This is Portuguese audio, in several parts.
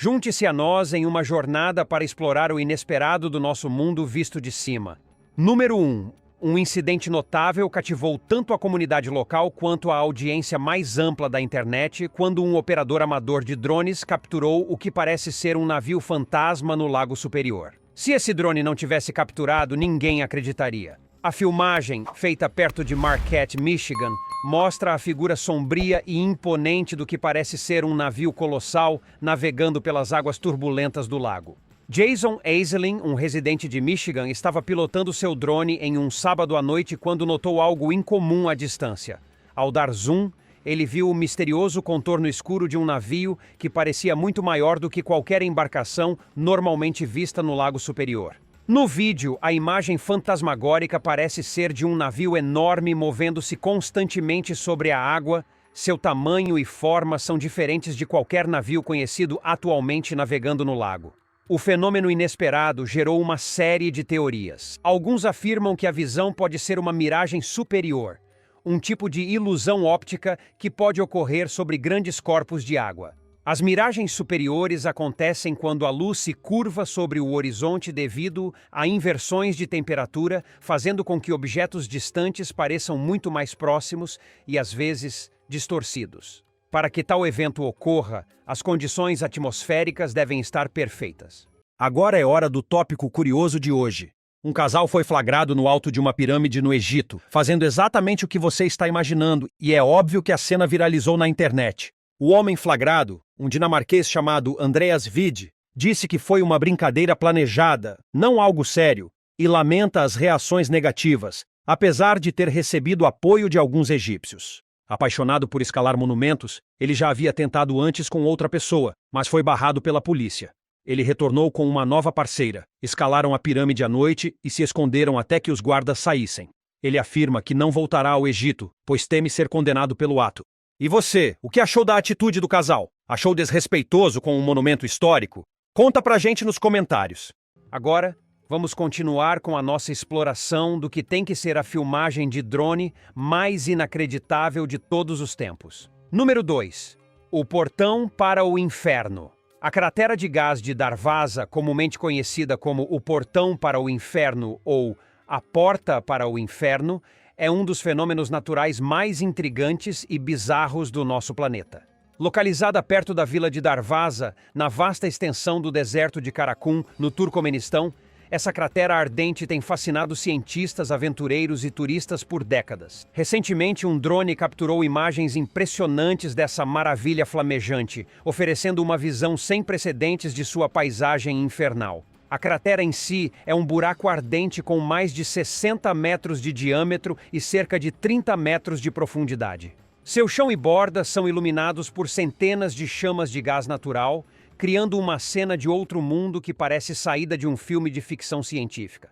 Junte-se a nós em uma jornada para explorar o inesperado do nosso mundo visto de cima. Número 1. Um incidente notável cativou tanto a comunidade local quanto a audiência mais ampla da internet quando um operador amador de drones capturou o que parece ser um navio fantasma no Lago Superior. Se esse drone não tivesse capturado, ninguém acreditaria. A filmagem, feita perto de Marquette, Michigan, mostra a figura sombria e imponente do que parece ser um navio colossal navegando pelas águas turbulentas do lago. Jason Aiselin, um residente de Michigan, estava pilotando seu drone em um sábado à noite quando notou algo incomum à distância. Ao dar zoom, ele viu o misterioso contorno escuro de um navio que parecia muito maior do que qualquer embarcação normalmente vista no Lago Superior. No vídeo, a imagem fantasmagórica parece ser de um navio enorme movendo-se constantemente sobre a água. Seu tamanho e forma são diferentes de qualquer navio conhecido atualmente navegando no lago. O fenômeno inesperado gerou uma série de teorias. Alguns afirmam que a visão pode ser uma miragem superior, um tipo de ilusão óptica que pode ocorrer sobre grandes corpos de água. As miragens superiores acontecem quando a luz se curva sobre o horizonte devido a inversões de temperatura, fazendo com que objetos distantes pareçam muito mais próximos e, às vezes, distorcidos. Para que tal evento ocorra, as condições atmosféricas devem estar perfeitas. Agora é hora do tópico curioso de hoje. Um casal foi flagrado no alto de uma pirâmide no Egito, fazendo exatamente o que você está imaginando, e é óbvio que a cena viralizou na internet. O homem flagrado, um dinamarquês chamado Andreas Wied, disse que foi uma brincadeira planejada, não algo sério, e lamenta as reações negativas, apesar de ter recebido apoio de alguns egípcios. Apaixonado por escalar monumentos, ele já havia tentado antes com outra pessoa, mas foi barrado pela polícia. Ele retornou com uma nova parceira, escalaram a pirâmide à noite e se esconderam até que os guardas saíssem. Ele afirma que não voltará ao Egito, pois teme ser condenado pelo ato. E você, o que achou da atitude do casal? Achou desrespeitoso com um monumento histórico? Conta pra gente nos comentários. Agora, vamos continuar com a nossa exploração do que tem que ser a filmagem de drone mais inacreditável de todos os tempos. Número 2. O portão para o inferno. A cratera de gás de Darvaza, comumente conhecida como o portão para o inferno ou a porta para o inferno, é um dos fenômenos naturais mais intrigantes e bizarros do nosso planeta. Localizada perto da vila de Darvaza, na vasta extensão do deserto de Karakum, no Turcomenistão, essa cratera ardente tem fascinado cientistas, aventureiros e turistas por décadas. Recentemente, um drone capturou imagens impressionantes dessa maravilha flamejante, oferecendo uma visão sem precedentes de sua paisagem infernal. A cratera em si é um buraco ardente com mais de 60 metros de diâmetro e cerca de 30 metros de profundidade. Seu chão e borda são iluminados por centenas de chamas de gás natural, criando uma cena de outro mundo que parece saída de um filme de ficção científica.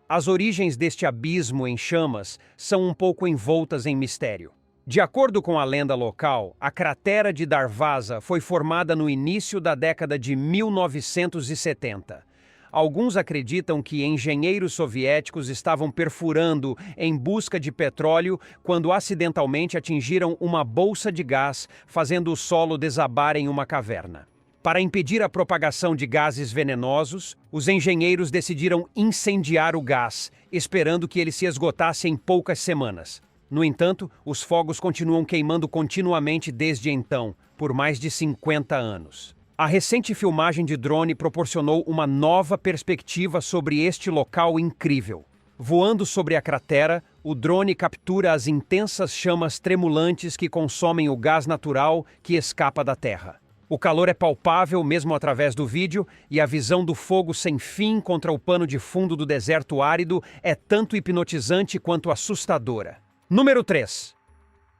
As origens deste abismo em chamas são um pouco envoltas em mistério. De acordo com a lenda local, a cratera de Darvaza foi formada no início da década de 1970. Alguns acreditam que engenheiros soviéticos estavam perfurando em busca de petróleo quando acidentalmente atingiram uma bolsa de gás, fazendo o solo desabar em uma caverna. Para impedir a propagação de gases venenosos, os engenheiros decidiram incendiar o gás, esperando que ele se esgotasse em poucas semanas. No entanto, os fogos continuam queimando continuamente desde então, por mais de 50 anos. A recente filmagem de drone proporcionou uma nova perspectiva sobre este local incrível. Voando sobre a cratera, o drone captura as intensas chamas tremulantes que consomem o gás natural que escapa da Terra. O calor é palpável mesmo através do vídeo e a visão do fogo sem fim contra o pano de fundo do deserto árido é tanto hipnotizante quanto assustadora. Número 3.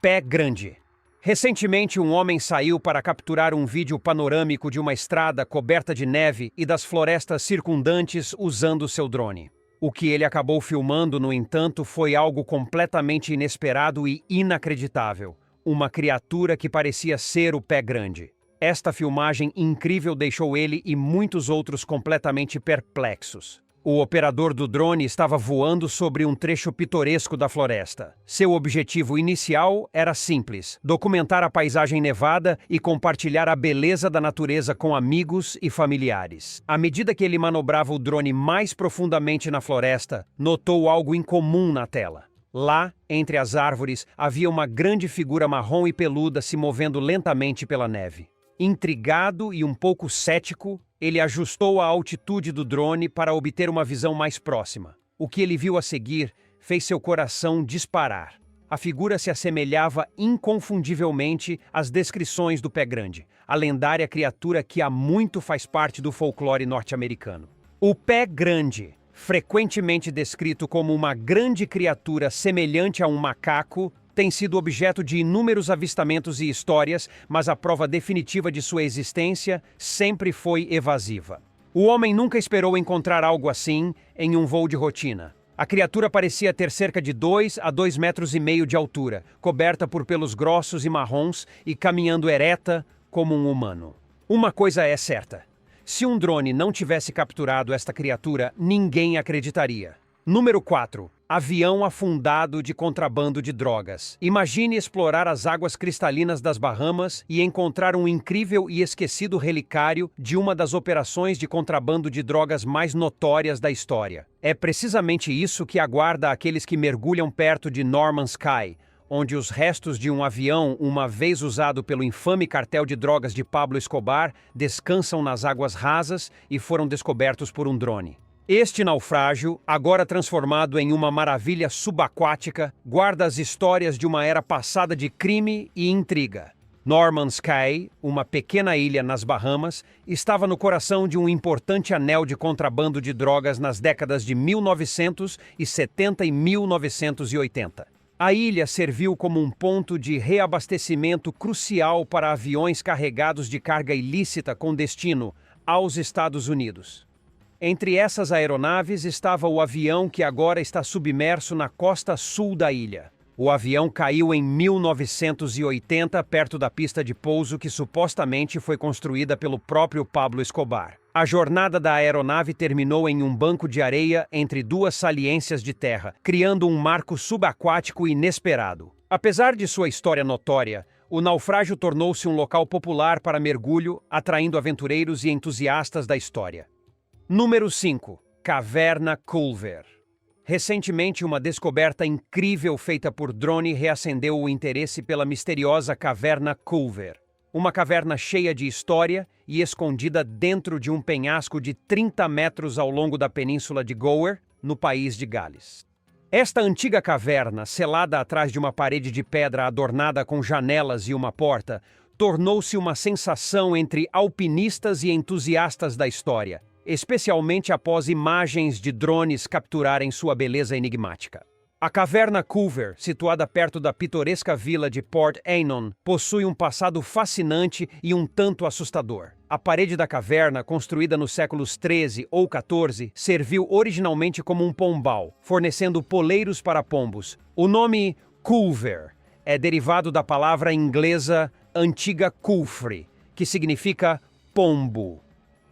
Pé Grande. Recentemente, um homem saiu para capturar um vídeo panorâmico de uma estrada coberta de neve e das florestas circundantes usando seu drone. O que ele acabou filmando, no entanto, foi algo completamente inesperado e inacreditável. Uma criatura que parecia ser o Pé Grande. Esta filmagem incrível deixou ele e muitos outros completamente perplexos. O operador do drone estava voando sobre um trecho pitoresco da floresta. Seu objetivo inicial era simples: documentar a paisagem nevada e compartilhar a beleza da natureza com amigos e familiares. À medida que ele manobrava o drone mais profundamente na floresta, notou algo incomum na tela. Lá, entre as árvores, havia uma grande figura marrom e peluda se movendo lentamente pela neve. Intrigado e um pouco cético, ele ajustou a altitude do drone para obter uma visão mais próxima. O que ele viu a seguir fez seu coração disparar. A figura se assemelhava inconfundivelmente às descrições do Pé Grande, a lendária criatura que há muito faz parte do folclore norte-americano. O Pé Grande, frequentemente descrito como uma grande criatura semelhante a um macaco, tem sido objeto de inúmeros avistamentos e histórias, mas a prova definitiva de sua existência sempre foi evasiva. O homem nunca esperou encontrar algo assim em um voo de rotina. A criatura parecia ter cerca de 2 a 2,5 metros de altura, coberta por pelos grossos e marrons e caminhando ereta como um humano. Uma coisa é certa: se um drone não tivesse capturado esta criatura, ninguém acreditaria. Número 4. Avião afundado de contrabando de drogas. Imagine explorar as águas cristalinas das Bahamas e encontrar um incrível e esquecido relicário de uma das operações de contrabando de drogas mais notórias da história. É precisamente isso que aguarda aqueles que mergulham perto de Norman's Cay, onde os restos de um avião, uma vez usado pelo infame cartel de drogas de Pablo Escobar, descansam nas águas rasas e foram descobertos por um drone. Este naufrágio, agora transformado em uma maravilha subaquática, guarda as histórias de uma era passada de crime e intriga. Norman's Cay, uma pequena ilha nas Bahamas, estava no coração de um importante anel de contrabando de drogas nas décadas de 1970 e 1980. A ilha serviu como um ponto de reabastecimento crucial para aviões carregados de carga ilícita com destino aos Estados Unidos. Entre essas aeronaves estava o avião que agora está submerso na costa sul da ilha. O avião caiu em 1980 perto da pista de pouso que supostamente foi construída pelo próprio Pablo Escobar. A jornada da aeronave terminou em um banco de areia entre duas saliências de terra, criando um marco subaquático inesperado. Apesar de sua história notória, o naufrágio tornou-se um local popular para mergulho, atraindo aventureiros e entusiastas da história. Número 5. Caverna Culver. Recentemente, uma descoberta incrível feita por drone reacendeu o interesse pela misteriosa Caverna Culver. Uma caverna cheia de história e escondida dentro de um penhasco de 30 metros ao longo da península de Gower, no país de Gales. Esta antiga caverna, selada atrás de uma parede de pedra adornada com janelas e uma porta, tornou-se uma sensação entre alpinistas e entusiastas da história, especialmente após imagens de drones capturarem sua beleza enigmática. A Caverna Culver, situada perto da pitoresca vila de Port Eynon, possui um passado fascinante e um tanto assustador. A parede da caverna, construída nos séculos 13 ou 14, serviu originalmente como um pombal, fornecendo poleiros para pombos. O nome Culver é derivado da palavra inglesa antiga culfre, que significa pombo.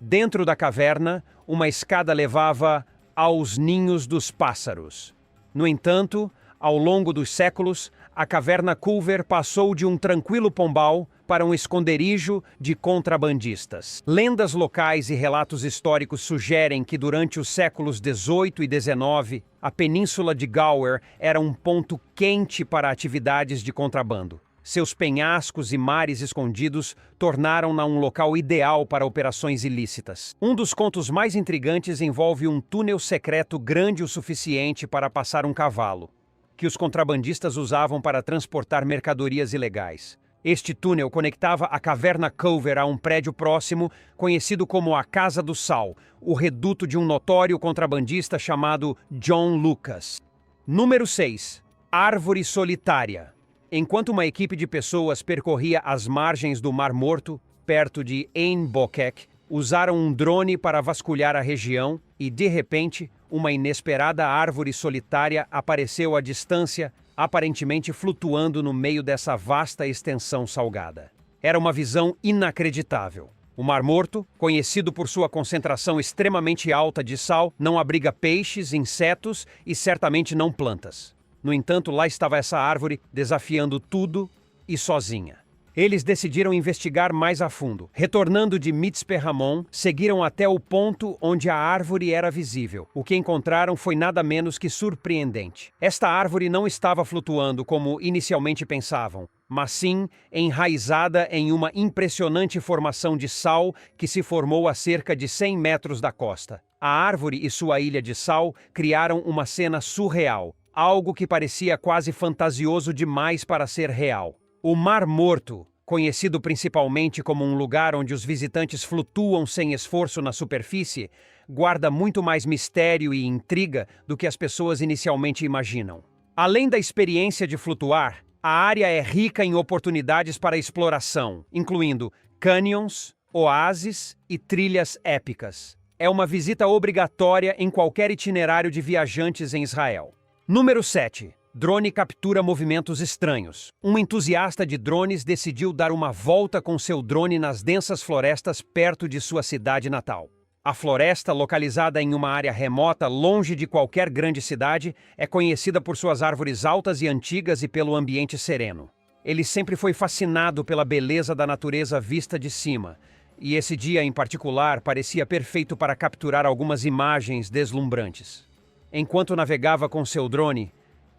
Dentro da caverna, uma escada levava aos ninhos dos pássaros. No entanto, ao longo dos séculos, a Caverna Culver passou de um tranquilo pombal para um esconderijo de contrabandistas. Lendas locais e relatos históricos sugerem que durante os séculos 18 e 19, a península de Gower era um ponto quente para atividades de contrabando. Seus penhascos e mares escondidos tornaram-na um local ideal para operações ilícitas. Um dos contos mais intrigantes envolve um túnel secreto grande o suficiente para passar um cavalo, que os contrabandistas usavam para transportar mercadorias ilegais. Este túnel conectava a Caverna Culver a um prédio próximo, conhecido como a Casa do Sal, o reduto de um notório contrabandista chamado John Lucas. Número 6. Árvore Solitária. Enquanto uma equipe de pessoas percorria as margens do Mar Morto, perto de Ain Bokek, usaram um drone para vasculhar a região e, de repente, uma inesperada árvore solitária apareceu à distância, aparentemente flutuando no meio dessa vasta extensão salgada. Era uma visão inacreditável. O Mar Morto, conhecido por sua concentração extremamente alta de sal, não abriga peixes, insetos e certamente não plantas. No entanto, lá estava essa árvore desafiando tudo e sozinha. Eles decidiram investigar mais a fundo. Retornando de Mitzpe Ramon, seguiram até o ponto onde a árvore era visível. O que encontraram foi nada menos que surpreendente. Esta árvore não estava flutuando como inicialmente pensavam, mas sim enraizada em uma impressionante formação de sal que se formou a cerca de 100 metros da costa. A árvore e sua ilha de sal criaram uma cena surreal, algo que parecia quase fantasioso demais para ser real. O Mar Morto, conhecido principalmente como um lugar onde os visitantes flutuam sem esforço na superfície, guarda muito mais mistério e intriga do que as pessoas inicialmente imaginam. Além da experiência de flutuar, a área é rica em oportunidades para exploração, incluindo canyons, oásis e trilhas épicas. É uma visita obrigatória em qualquer itinerário de viajantes em Israel. Número 7. Drone captura movimentos estranhos. Um entusiasta de drones decidiu dar uma volta com seu drone nas densas florestas perto de sua cidade natal. A floresta, localizada em uma área remota, longe de qualquer grande cidade, é conhecida por suas árvores altas e antigas e pelo ambiente sereno. Ele sempre foi fascinado pela beleza da natureza vista de cima, e esse dia em particular parecia perfeito para capturar algumas imagens deslumbrantes. Enquanto navegava com seu drone,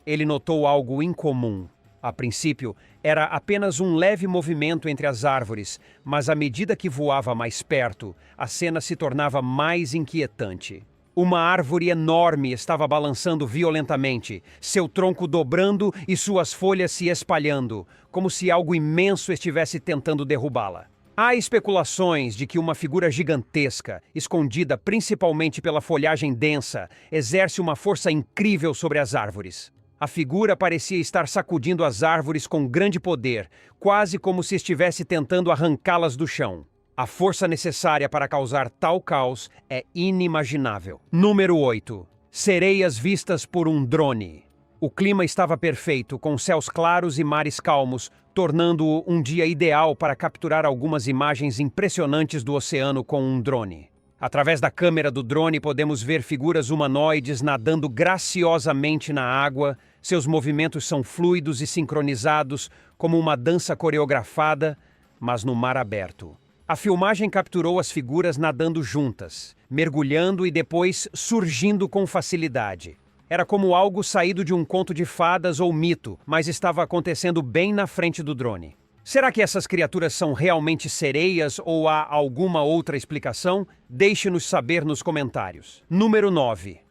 ele notou algo incomum. A princípio, era apenas um leve movimento entre as árvores, mas à medida que voava mais perto, a cena se tornava mais inquietante. Uma árvore enorme estava balançando violentamente, seu tronco dobrando e suas folhas se espalhando, como se algo imenso estivesse tentando derrubá-la. Há especulações de que uma figura gigantesca, escondida principalmente pela folhagem densa, exerce uma força incrível sobre as árvores. A figura parecia estar sacudindo as árvores com grande poder, quase como se estivesse tentando arrancá-las do chão. A força necessária para causar tal caos é inimaginável. Número 8. Sereias vistas por um drone. O clima estava perfeito, com céus claros e mares calmos, tornando-o um dia ideal para capturar algumas imagens impressionantes do oceano com um drone. Através da câmera do drone podemos ver figuras humanoides nadando graciosamente na água. Seus movimentos são fluidos e sincronizados, como uma dança coreografada, mas no mar aberto. A filmagem capturou as figuras nadando juntas, mergulhando e depois surgindo com facilidade. Era como algo saído de um conto de fadas ou mito, mas estava acontecendo bem na frente do drone. Será que essas criaturas são realmente sereias ou há alguma outra explicação? Deixe-nos saber nos comentários. Número 9.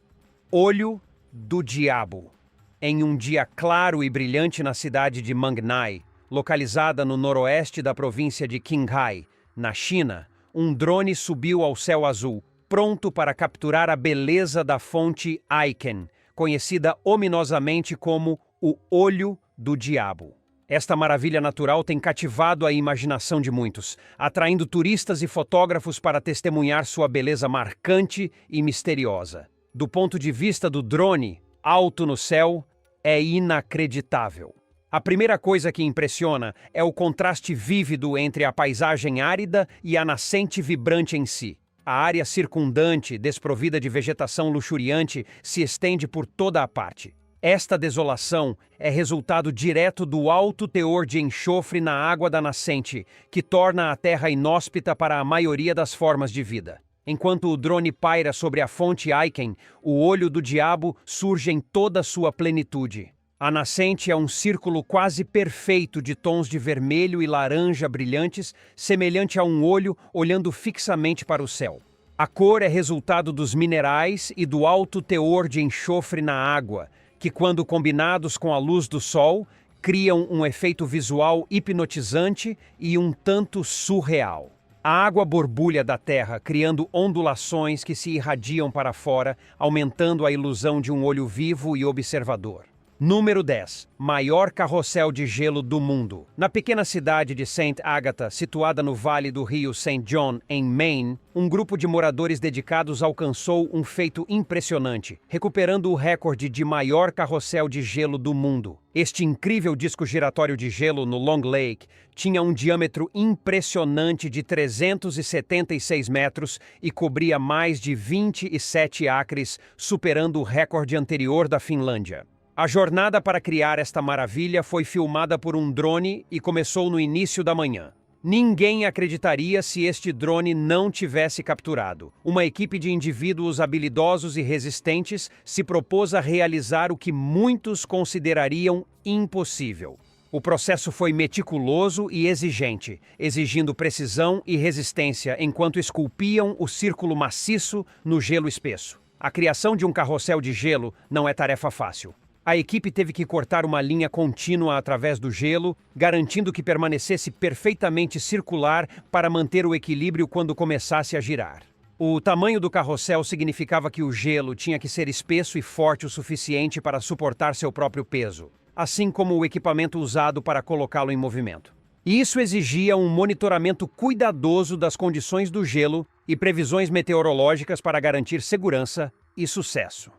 Olho do Diabo. Em um dia claro e brilhante na cidade de Mangnai, localizada no noroeste da província de Qinghai, na China, um drone subiu ao céu azul, pronto para capturar a beleza da fonte Aiken, conhecida ominosamente como o Olho do Diabo. Esta maravilha natural tem cativado a imaginação de muitos, atraindo turistas e fotógrafos para testemunhar sua beleza marcante e misteriosa. Do ponto de vista do drone, alto no céu, é inacreditável. A primeira coisa que impressiona é o contraste vívido entre a paisagem árida e a nascente vibrante em si. A área circundante, desprovida de vegetação luxuriante, se estende por toda a parte. Esta desolação é resultado direto do alto teor de enxofre na água da nascente, que torna a terra inóspita para a maioria das formas de vida. Enquanto o drone paira sobre a fonte Aiken, o olho do diabo surge em toda a sua plenitude. A nascente é um círculo quase perfeito de tons de vermelho e laranja brilhantes, semelhante a um olho olhando fixamente para o céu. A cor é resultado dos minerais e do alto teor de enxofre na água, que, quando combinados com a luz do sol, criam um efeito visual hipnotizante e um tanto surreal. A água borbulha da terra, criando ondulações que se irradiam para fora, aumentando a ilusão de um olho vivo e observador. Número 10. Maior carrossel de gelo do mundo. Na pequena cidade de St. Agatha, situada no vale do rio St. John, em Maine, um grupo de moradores dedicados alcançou um feito impressionante, recuperando o recorde de maior carrossel de gelo do mundo. Este incrível disco giratório de gelo no Long Lake tinha um diâmetro impressionante de 376 metros e cobria mais de 27 acres, superando o recorde anterior da Finlândia. A jornada para criar esta maravilha foi filmada por um drone e começou no início da manhã. Ninguém acreditaria se este drone não tivesse capturado. Uma equipe de indivíduos habilidosos e resistentes se propôs a realizar o que muitos considerariam impossível. O processo foi meticuloso e exigente, exigindo precisão e resistência enquanto esculpiam o círculo maciço no gelo espesso. A criação de um carrossel de gelo não é tarefa fácil. A equipe teve que cortar uma linha contínua através do gelo, garantindo que permanecesse perfeitamente circular para manter o equilíbrio quando começasse a girar. O tamanho do carrossel significava que o gelo tinha que ser espesso e forte o suficiente para suportar seu próprio peso, assim como o equipamento usado para colocá-lo em movimento. E isso exigia um monitoramento cuidadoso das condições do gelo e previsões meteorológicas para garantir segurança e sucesso.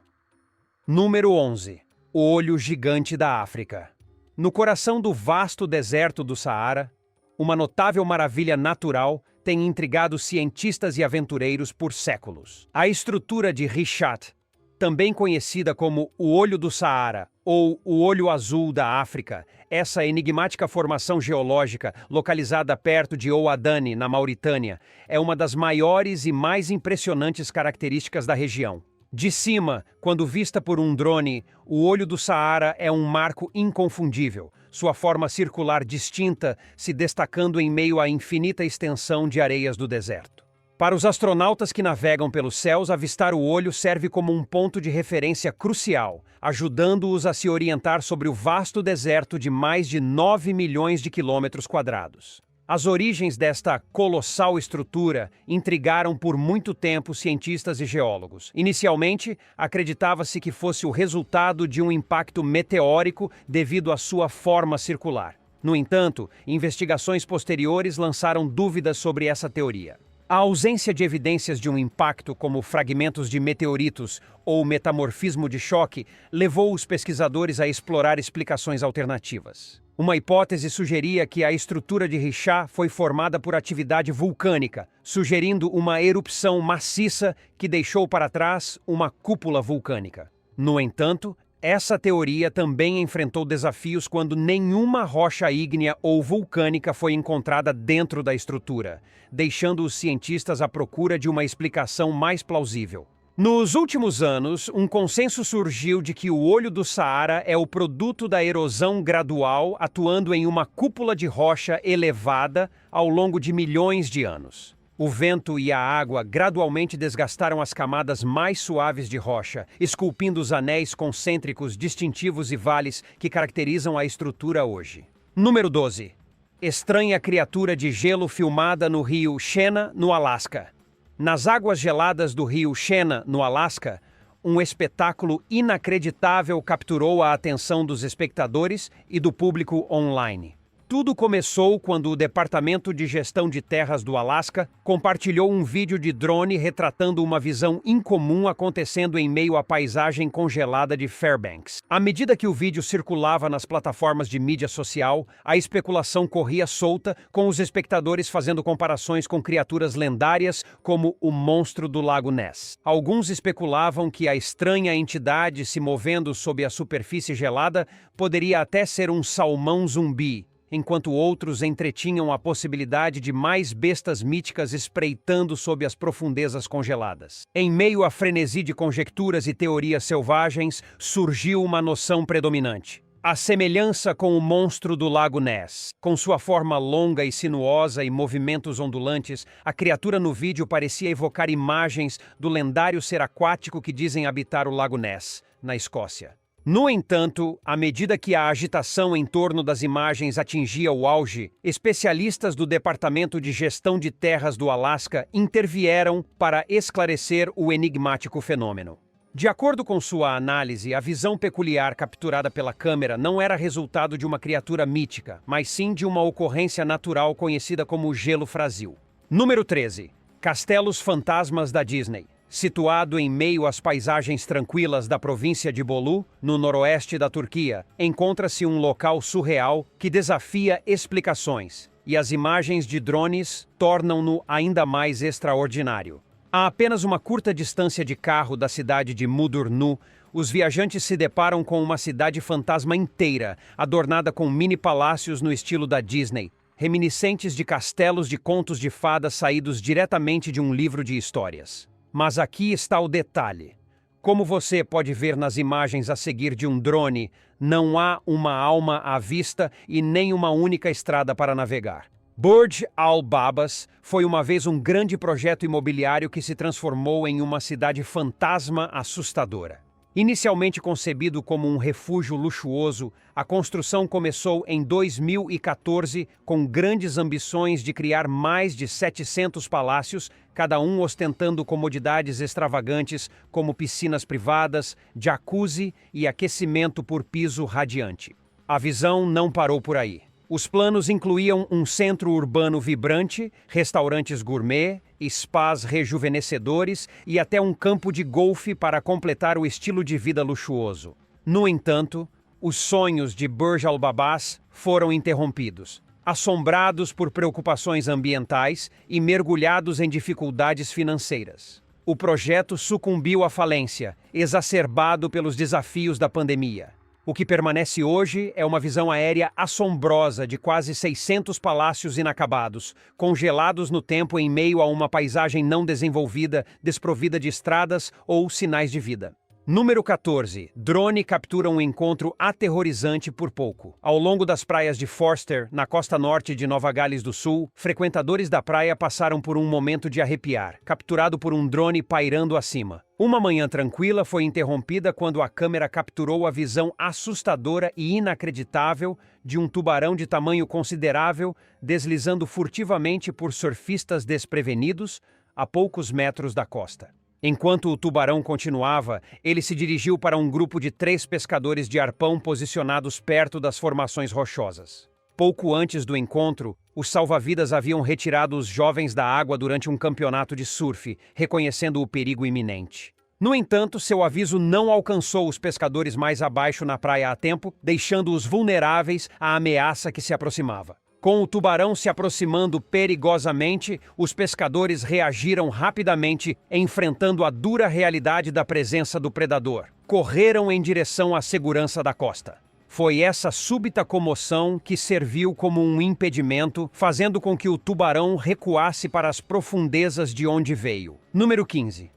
Número 11. O olho gigante da África. No coração do vasto deserto do Saara, uma notável maravilha natural tem intrigado cientistas e aventureiros por séculos. A estrutura de Richat, também conhecida como o Olho do Saara ou o Olho Azul da África, essa enigmática formação geológica localizada perto de Ouadane, na Mauritânia, é uma das maiores e mais impressionantes características da região. De cima, quando vista por um drone, o Olho do Saara é um marco inconfundível, sua forma circular distinta se destacando em meio à infinita extensão de areias do deserto. Para os astronautas que navegam pelos céus, avistar o olho serve como um ponto de referência crucial, ajudando-os a se orientar sobre o vasto deserto de mais de 9 milhões de quilômetros quadrados. As origens desta colossal estrutura intrigaram por muito tempo cientistas e geólogos. Inicialmente, acreditava-se que fosse o resultado de um impacto meteórico devido à sua forma circular. No entanto, investigações posteriores lançaram dúvidas sobre essa teoria. A ausência de evidências de um impacto, como fragmentos de meteoritos ou metamorfismo de choque, levou os pesquisadores a explorar explicações alternativas. Uma hipótese sugeria que a estrutura de Richat foi formada por atividade vulcânica, sugerindo uma erupção maciça que deixou para trás uma cúpula vulcânica. No entanto, essa teoria também enfrentou desafios quando nenhuma rocha ígnea ou vulcânica foi encontrada dentro da estrutura, deixando os cientistas à procura de uma explicação mais plausível. Nos últimos anos, um consenso surgiu de que o Olho do Saara é o produto da erosão gradual atuando em uma cúpula de rocha elevada ao longo de milhões de anos. O vento e a água gradualmente desgastaram as camadas mais suaves de rocha, esculpindo os anéis concêntricos distintivos e vales que caracterizam a estrutura hoje. Número 12. Estranha criatura de gelo filmada no rio Shena, no Alasca. Nas águas geladas do rio Shena, no Alasca, um espetáculo inacreditável capturou a atenção dos espectadores e do público online. Tudo começou quando o Departamento de Gestão de Terras do Alasca compartilhou um vídeo de drone retratando uma visão incomum acontecendo em meio à paisagem congelada de Fairbanks. À medida que o vídeo circulava nas plataformas de mídia social, a especulação corria solta, com os espectadores fazendo comparações com criaturas lendárias como o monstro do Lago Ness. Alguns especulavam que a estranha entidade se movendo sob a superfície gelada poderia até ser um salmão zumbi, enquanto outros entretinham a possibilidade de mais bestas míticas espreitando sob as profundezas congeladas. Em meio à frenesi de conjecturas e teorias selvagens, surgiu uma noção predominante: a semelhança com o monstro do Lago Ness. Com sua forma longa e sinuosa e movimentos ondulantes, a criatura no vídeo parecia evocar imagens do lendário ser aquático que dizem habitar o Lago Ness, na Escócia. No entanto, à medida que a agitação em torno das imagens atingia o auge, especialistas do Departamento de Gestão de Terras do Alasca intervieram para esclarecer o enigmático fenômeno. De acordo com sua análise, a visão peculiar capturada pela câmera não era resultado de uma criatura mítica, mas sim de uma ocorrência natural conhecida como gelo frasil. Número 13. Castelos Fantasmas da Disney. Situado em meio às paisagens tranquilas da província de Bolu, no noroeste da Turquia, encontra-se um local surreal que desafia explicações, e as imagens de drones tornam-no ainda mais extraordinário. A apenas uma curta distância de carro da cidade de Mudurnu, os viajantes se deparam com uma cidade fantasma inteira, adornada com mini-palácios no estilo da Disney, reminiscentes de castelos de contos de fadas saídos diretamente de um livro de histórias. Mas aqui está o detalhe. Como você pode ver nas imagens a seguir de um drone, não há uma alma à vista e nem uma única estrada para navegar. Burj Al Babas foi uma vez um grande projeto imobiliário que se transformou em uma cidade fantasma assustadora. Inicialmente concebido como um refúgio luxuoso, a construção começou em 2014 com grandes ambições de criar mais de 700 palácios, cada um ostentando comodidades extravagantes como piscinas privadas, jacuzzi e aquecimento por piso radiante. A visão não parou por aí. Os planos incluíam um centro urbano vibrante, restaurantes gourmet, spas rejuvenescedores e até um campo de golfe para completar o estilo de vida luxuoso. No entanto, os sonhos de Burj Al Babas foram interrompidos. Assombrados por preocupações ambientais e mergulhados em dificuldades financeiras. O projeto sucumbiu à falência, exacerbado pelos desafios da pandemia. O que permanece hoje é uma visão aérea assombrosa de quase 600 palácios inacabados, congelados no tempo em meio a uma paisagem não desenvolvida, desprovida de estradas ou sinais de vida. Número 14. Drone captura um encontro aterrorizante por pouco. Ao longo das praias de Forster, na costa norte de Nova Gales do Sul, frequentadores da praia passaram por um momento de arrepiar, capturado por um drone pairando acima. Uma manhã tranquila foi interrompida quando a câmera capturou a visão assustadora e inacreditável de um tubarão de tamanho considerável deslizando furtivamente por surfistas desprevenidos a poucos metros da costa. Enquanto o tubarão continuava, ele se dirigiu para um grupo de 3 pescadores de arpão posicionados perto das formações rochosas. Pouco antes do encontro, os salva-vidas haviam retirado os jovens da água durante um campeonato de surf, reconhecendo o perigo iminente. No entanto, seu aviso não alcançou os pescadores mais abaixo na praia a tempo, deixando-os vulneráveis à ameaça que se aproximava. Com o tubarão se aproximando perigosamente, os pescadores reagiram rapidamente, enfrentando a dura realidade da presença do predador. Correram em direção à segurança da costa. Foi essa súbita comoção que serviu como um impedimento, fazendo com que o tubarão recuasse para as profundezas de onde veio. Número 15.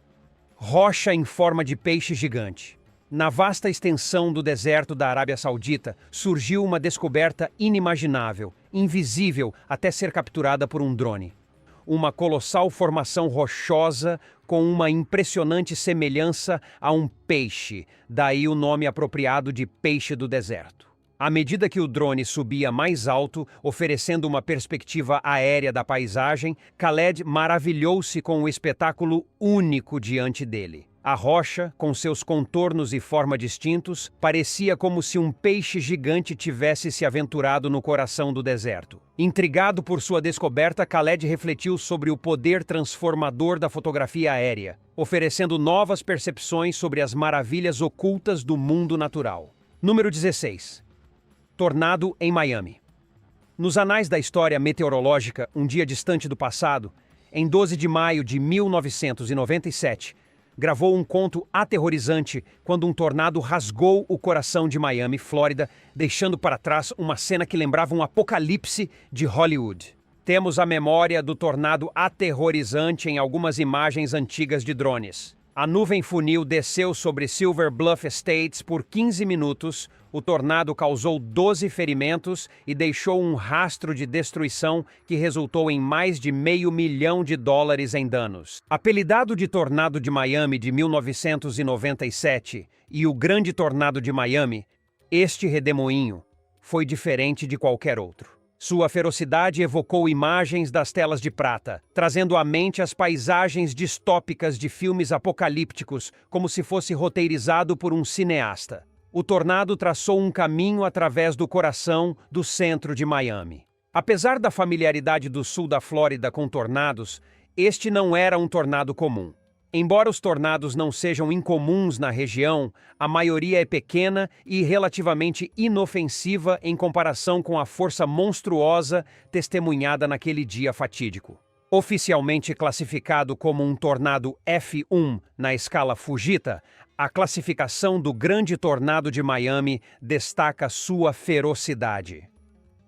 Rocha em forma de peixe gigante. Na vasta extensão do deserto da Arábia Saudita, surgiu uma descoberta inimaginável, invisível até ser capturada por um drone. Uma colossal formação rochosa com uma impressionante semelhança a um peixe, daí o nome apropriado de peixe do deserto. À medida que o drone subia mais alto, oferecendo uma perspectiva aérea da paisagem, Khaled maravilhou-se com o espetáculo único diante dele. A rocha, com seus contornos e forma distintos, parecia como se um peixe gigante tivesse se aventurado no coração do deserto. Intrigado por sua descoberta, Khaled refletiu sobre o poder transformador da fotografia aérea, oferecendo novas percepções sobre as maravilhas ocultas do mundo natural. Número 16. Tornado em Miami. Nos anais da história meteorológica, um dia distante do passado, em 12 de maio de 1997, gravou um conto aterrorizante quando um tornado rasgou o coração de Miami, Flórida, deixando para trás uma cena que lembrava um apocalipse de Hollywood. Temos a memória do tornado aterrorizante em algumas imagens antigas de drones. A nuvem funil desceu sobre Silver Bluff Estates por 15 minutos, o tornado causou 12 ferimentos e deixou um rastro de destruição que resultou em mais de $500 milhão em danos. Apelidado de Tornado de Miami de 1997 e o Grande Tornado de Miami, este redemoinho foi diferente de qualquer outro. Sua ferocidade evocou imagens das telas de prata, trazendo à mente as paisagens distópicas de filmes apocalípticos, como se fosse roteirizado por um cineasta. O tornado traçou um caminho através do coração do centro de Miami. Apesar da familiaridade do sul da Flórida com tornados, este não era um tornado comum. Embora os tornados não sejam incomuns na região, a maioria é pequena e relativamente inofensiva em comparação com a força monstruosa testemunhada naquele dia fatídico. Oficialmente classificado como um tornado F1 na escala Fujita, a classificação do Grande Tornado de Miami destaca sua ferocidade.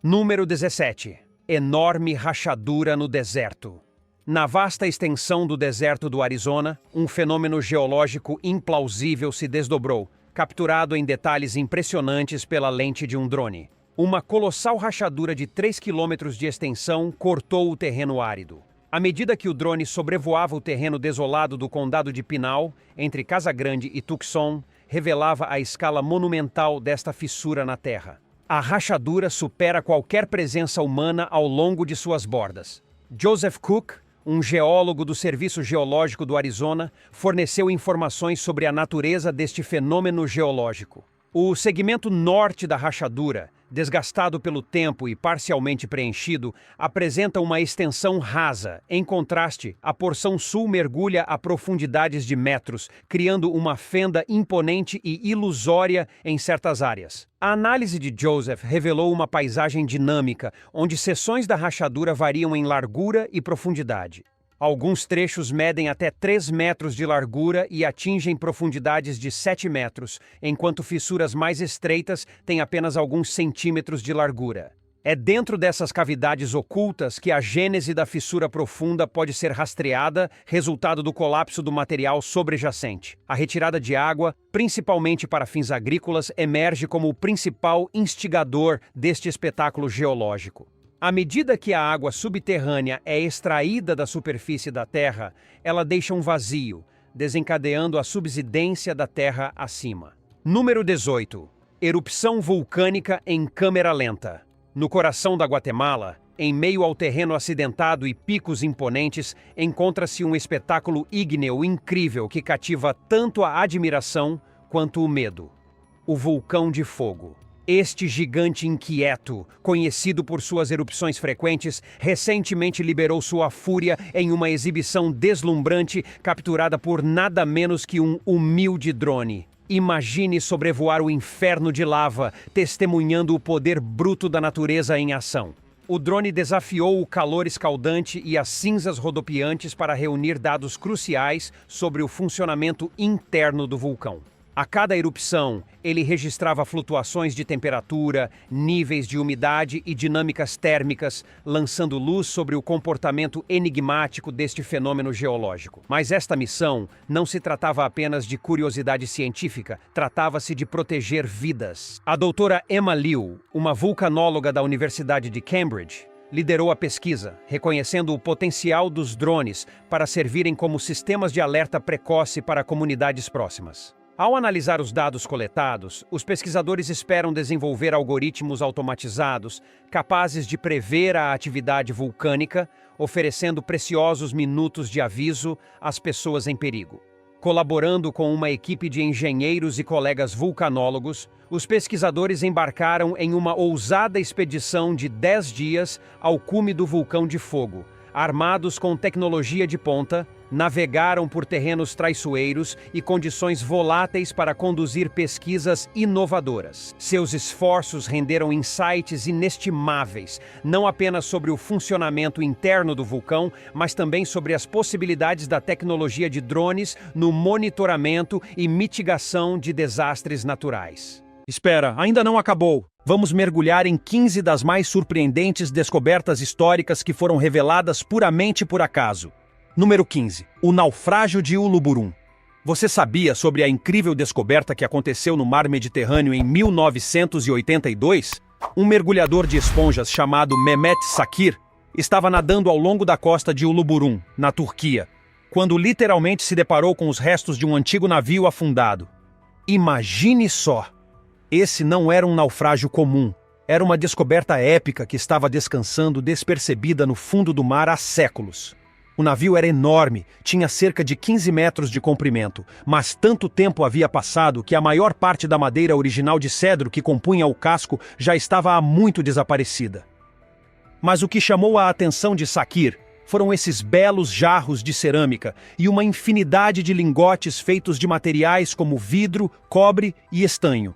Número 17. Enorme rachadura no deserto. Na vasta extensão do deserto do Arizona, um fenômeno geológico implausível se desdobrou, capturado em detalhes impressionantes pela lente de um drone. Uma colossal rachadura de 3 quilômetros de extensão cortou o terreno árido. À medida que o drone sobrevoava o terreno desolado do condado de Pinal, entre Casa Grande e Tucson, revelava a escala monumental desta fissura na terra. A rachadura supera qualquer presença humana ao longo de suas bordas. Joseph Cook, um geólogo do Serviço Geológico do Arizona, forneceu informações sobre a natureza deste fenômeno geológico. O segmento norte da rachadura, desgastado pelo tempo e parcialmente preenchido, apresenta uma extensão rasa. Em contraste, a porção sul mergulha a profundidades de metros, criando uma fenda imponente e ilusória em certas áreas. A análise de Joseph revelou uma paisagem dinâmica, onde seções da rachadura variam em largura e profundidade. Alguns trechos medem até 3 metros de largura e atingem profundidades de 7 metros, enquanto fissuras mais estreitas têm apenas alguns centímetros de largura. É dentro dessas cavidades ocultas que a gênese da fissura profunda pode ser rastreada, resultado do colapso do material sobrejacente. A retirada de água, principalmente para fins agrícolas, emerge como o principal instigador deste espetáculo geológico. À medida que a água subterrânea é extraída da superfície da Terra, ela deixa um vazio, desencadeando a subsidência da Terra acima. Número 18. Erupção vulcânica em câmera lenta. No coração da Guatemala, em meio ao terreno acidentado e picos imponentes, encontra-se um espetáculo ígneo incrível que cativa tanto a admiração quanto o medo. O vulcão de fogo. Este gigante inquieto, conhecido por suas erupções frequentes, recentemente liberou sua fúria em uma exibição deslumbrante capturada por nada menos que um humilde drone. Imagine sobrevoar o inferno de lava, testemunhando o poder bruto da natureza em ação. O drone desafiou o calor escaldante e as cinzas rodopiantes para reunir dados cruciais sobre o funcionamento interno do vulcão. A cada erupção, ele registrava flutuações de temperatura, níveis de umidade e dinâmicas térmicas, lançando luz sobre o comportamento enigmático deste fenômeno geológico. Mas esta missão não se tratava apenas de curiosidade científica, tratava-se de proteger vidas. A doutora Emma Liu, uma vulcanóloga da Universidade de Cambridge, liderou a pesquisa, reconhecendo o potencial dos drones para servirem como sistemas de alerta precoce para comunidades próximas. Ao analisar os dados coletados, os pesquisadores esperam desenvolver algoritmos automatizados capazes de prever a atividade vulcânica, oferecendo preciosos minutos de aviso às pessoas em perigo. Colaborando com uma equipe de engenheiros e colegas vulcanólogos, os pesquisadores embarcaram em uma ousada expedição de 10 dias ao cume do vulcão de fogo. Armados com tecnologia de ponta, navegaram por terrenos traiçoeiros e condições voláteis para conduzir pesquisas inovadoras. Seus esforços renderam insights inestimáveis, não apenas sobre o funcionamento interno do vulcão, mas também sobre as possibilidades da tecnologia de drones no monitoramento e mitigação de desastres naturais. Espera, ainda não acabou. Vamos mergulhar em 15 das mais surpreendentes descobertas históricas que foram reveladas puramente por acaso. Número 15. O naufrágio de Uluburum. Você sabia sobre a incrível descoberta que aconteceu no Mar Mediterrâneo em 1982? Um mergulhador de esponjas chamado Mehmet Sakir estava nadando ao longo da costa de Uluburum, na Turquia, quando literalmente se deparou com os restos de um antigo navio afundado. Imagine só! Esse não era um naufrágio comum. Era uma descoberta épica que estava descansando despercebida no fundo do mar há séculos. O navio era enorme, tinha cerca de 15 metros de comprimento, mas tanto tempo havia passado que a maior parte da madeira original de cedro que compunha o casco já estava há muito desaparecida. Mas o que chamou a atenção de Sakir foram esses belos jarros de cerâmica e uma infinidade de lingotes feitos de materiais como vidro, cobre e estanho.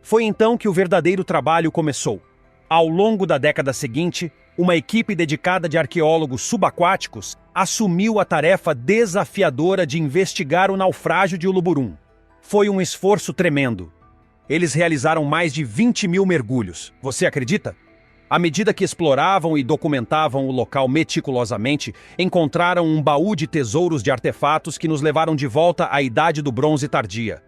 Foi então que o verdadeiro trabalho começou. Ao longo da década seguinte, uma equipe dedicada de arqueólogos subaquáticos assumiu a tarefa desafiadora de investigar o naufrágio de Uluburum. Foi um esforço tremendo. Eles realizaram mais de 20 mil mergulhos. Você acredita? À medida que exploravam e documentavam o local meticulosamente, encontraram um baú de tesouros de artefatos que nos levaram de volta à Idade do Bronze Tardia.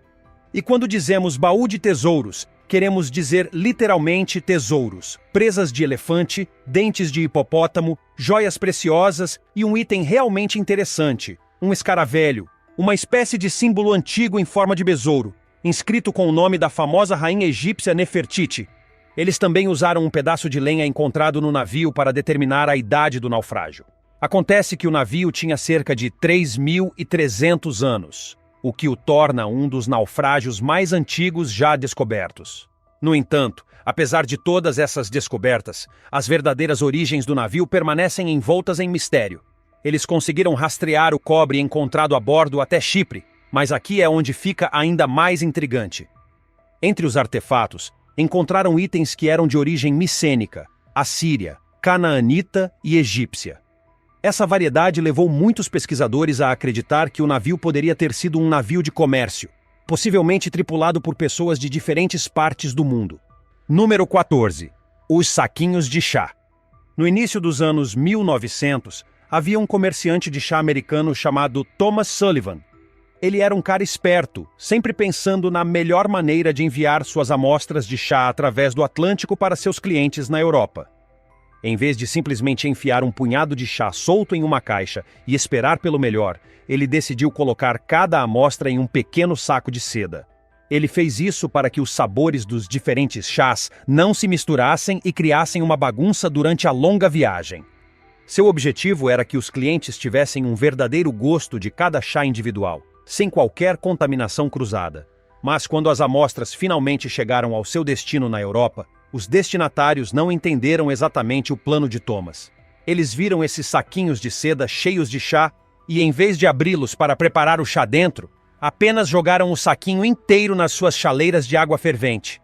E quando dizemos baú de tesouros, queremos dizer literalmente tesouros, presas de elefante, dentes de hipopótamo, joias preciosas e um item realmente interessante, um escaravelho, uma espécie de símbolo antigo em forma de besouro, inscrito com o nome da famosa rainha egípcia Nefertiti. Eles também usaram um pedaço de lenha encontrado no navio para determinar a idade do naufrágio. Acontece que o navio tinha cerca de 3.300 anos. O que o torna um dos naufrágios mais antigos já descobertos. No entanto, apesar de todas essas descobertas, as verdadeiras origens do navio permanecem envoltas em mistério. Eles conseguiram rastrear o cobre encontrado a bordo até Chipre, mas aqui é onde fica ainda mais intrigante. Entre os artefatos, encontraram itens que eram de origem micênica, assíria, canaanita e egípcia. Essa variedade levou muitos pesquisadores a acreditar que o navio poderia ter sido um navio de comércio, possivelmente tripulado por pessoas de diferentes partes do mundo. Número 14. Os saquinhos de chá. No início dos anos 1900, havia um comerciante de chá americano chamado Thomas Sullivan. Ele era um cara esperto, sempre pensando na melhor maneira de enviar suas amostras de chá através do Atlântico para seus clientes na Europa. Em vez de simplesmente enfiar um punhado de chá solto em uma caixa e esperar pelo melhor, ele decidiu colocar cada amostra em um pequeno saco de seda. Ele fez isso para que os sabores dos diferentes chás não se misturassem e criassem uma bagunça durante a longa viagem. Seu objetivo era que os clientes tivessem um verdadeiro gosto de cada chá individual, sem qualquer contaminação cruzada. Mas quando as amostras finalmente chegaram ao seu destino na Europa, os destinatários não entenderam exatamente o plano de Thomas. Eles viram esses saquinhos de seda cheios de chá e, em vez de abri-los para preparar o chá dentro, apenas jogaram o saquinho inteiro nas suas chaleiras de água fervente.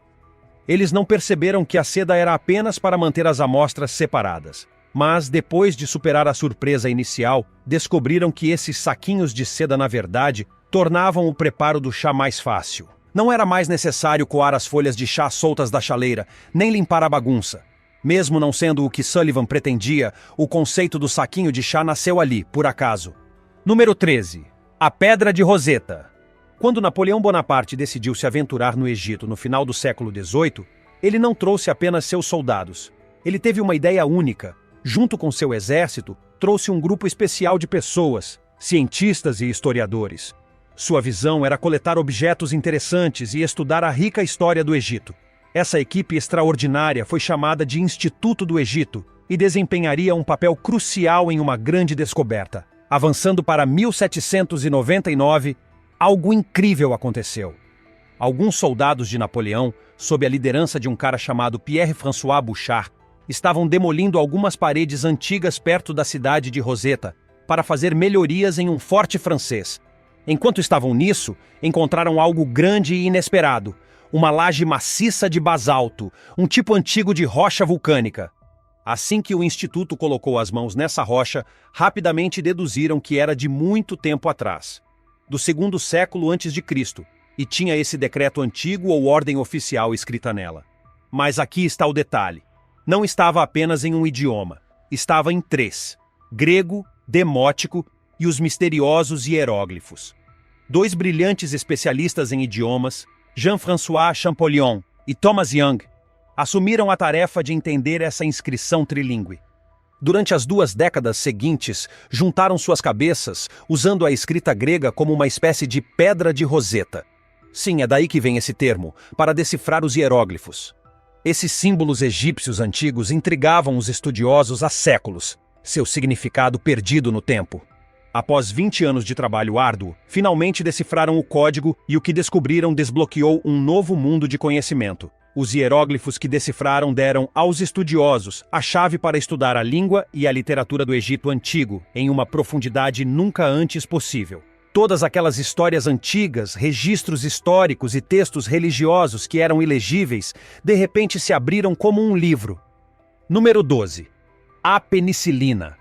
Eles não perceberam que a seda era apenas para manter as amostras separadas. Mas, depois de superar a surpresa inicial, descobriram que esses saquinhos de seda, na verdade, tornavam o preparo do chá mais fácil. Não era mais necessário coar as folhas de chá soltas da chaleira, nem limpar a bagunça. Mesmo não sendo o que Sullivan pretendia, o conceito do saquinho de chá nasceu ali, por acaso. Número 13. A Pedra de Roseta. Quando Napoleão Bonaparte decidiu se aventurar no Egito no final do século XVIII, ele não trouxe apenas seus soldados. Ele teve uma ideia única. Junto com seu exército, trouxe um grupo especial de pessoas, cientistas e historiadores. Sua visão era coletar objetos interessantes e estudar a rica história do Egito. Essa equipe extraordinária foi chamada de Instituto do Egito e desempenharia um papel crucial em uma grande descoberta. Avançando para 1799, algo incrível aconteceu. Alguns soldados de Napoleão, sob a liderança de um cara chamado Pierre-François Bouchard, estavam demolindo algumas paredes antigas perto da cidade de Roseta para fazer melhorias em um forte francês. Enquanto estavam nisso, encontraram algo grande e inesperado, uma laje maciça de basalto, um tipo antigo de rocha vulcânica. Assim que o Instituto colocou as mãos nessa rocha, rapidamente deduziram que era de muito tempo atrás, do segundo século antes de Cristo, e tinha esse decreto antigo ou ordem oficial escrita nela. Mas aqui está o detalhe. Não estava apenas em um idioma, estava em 3: grego, demótico e os misteriosos hieróglifos. 2 brilhantes especialistas em idiomas, Jean-François Champollion e Thomas Young, assumiram a tarefa de entender essa inscrição trilíngue. Durante as 2 décadas seguintes, juntaram suas cabeças, usando a escrita grega como uma espécie de pedra de Roseta. Sim, é daí que vem esse termo, para decifrar os hieróglifos. Esses símbolos egípcios antigos intrigavam os estudiosos há séculos, seu significado perdido no tempo. Após 20 anos de trabalho árduo, finalmente decifraram o código e o que descobriram desbloqueou um novo mundo de conhecimento. Os hieróglifos que decifraram deram aos estudiosos a chave para estudar a língua e a literatura do Egito Antigo em uma profundidade nunca antes possível. Todas aquelas histórias antigas, registros históricos e textos religiosos que eram ilegíveis, de repente se abriram como um livro. Número 12. A penicilina.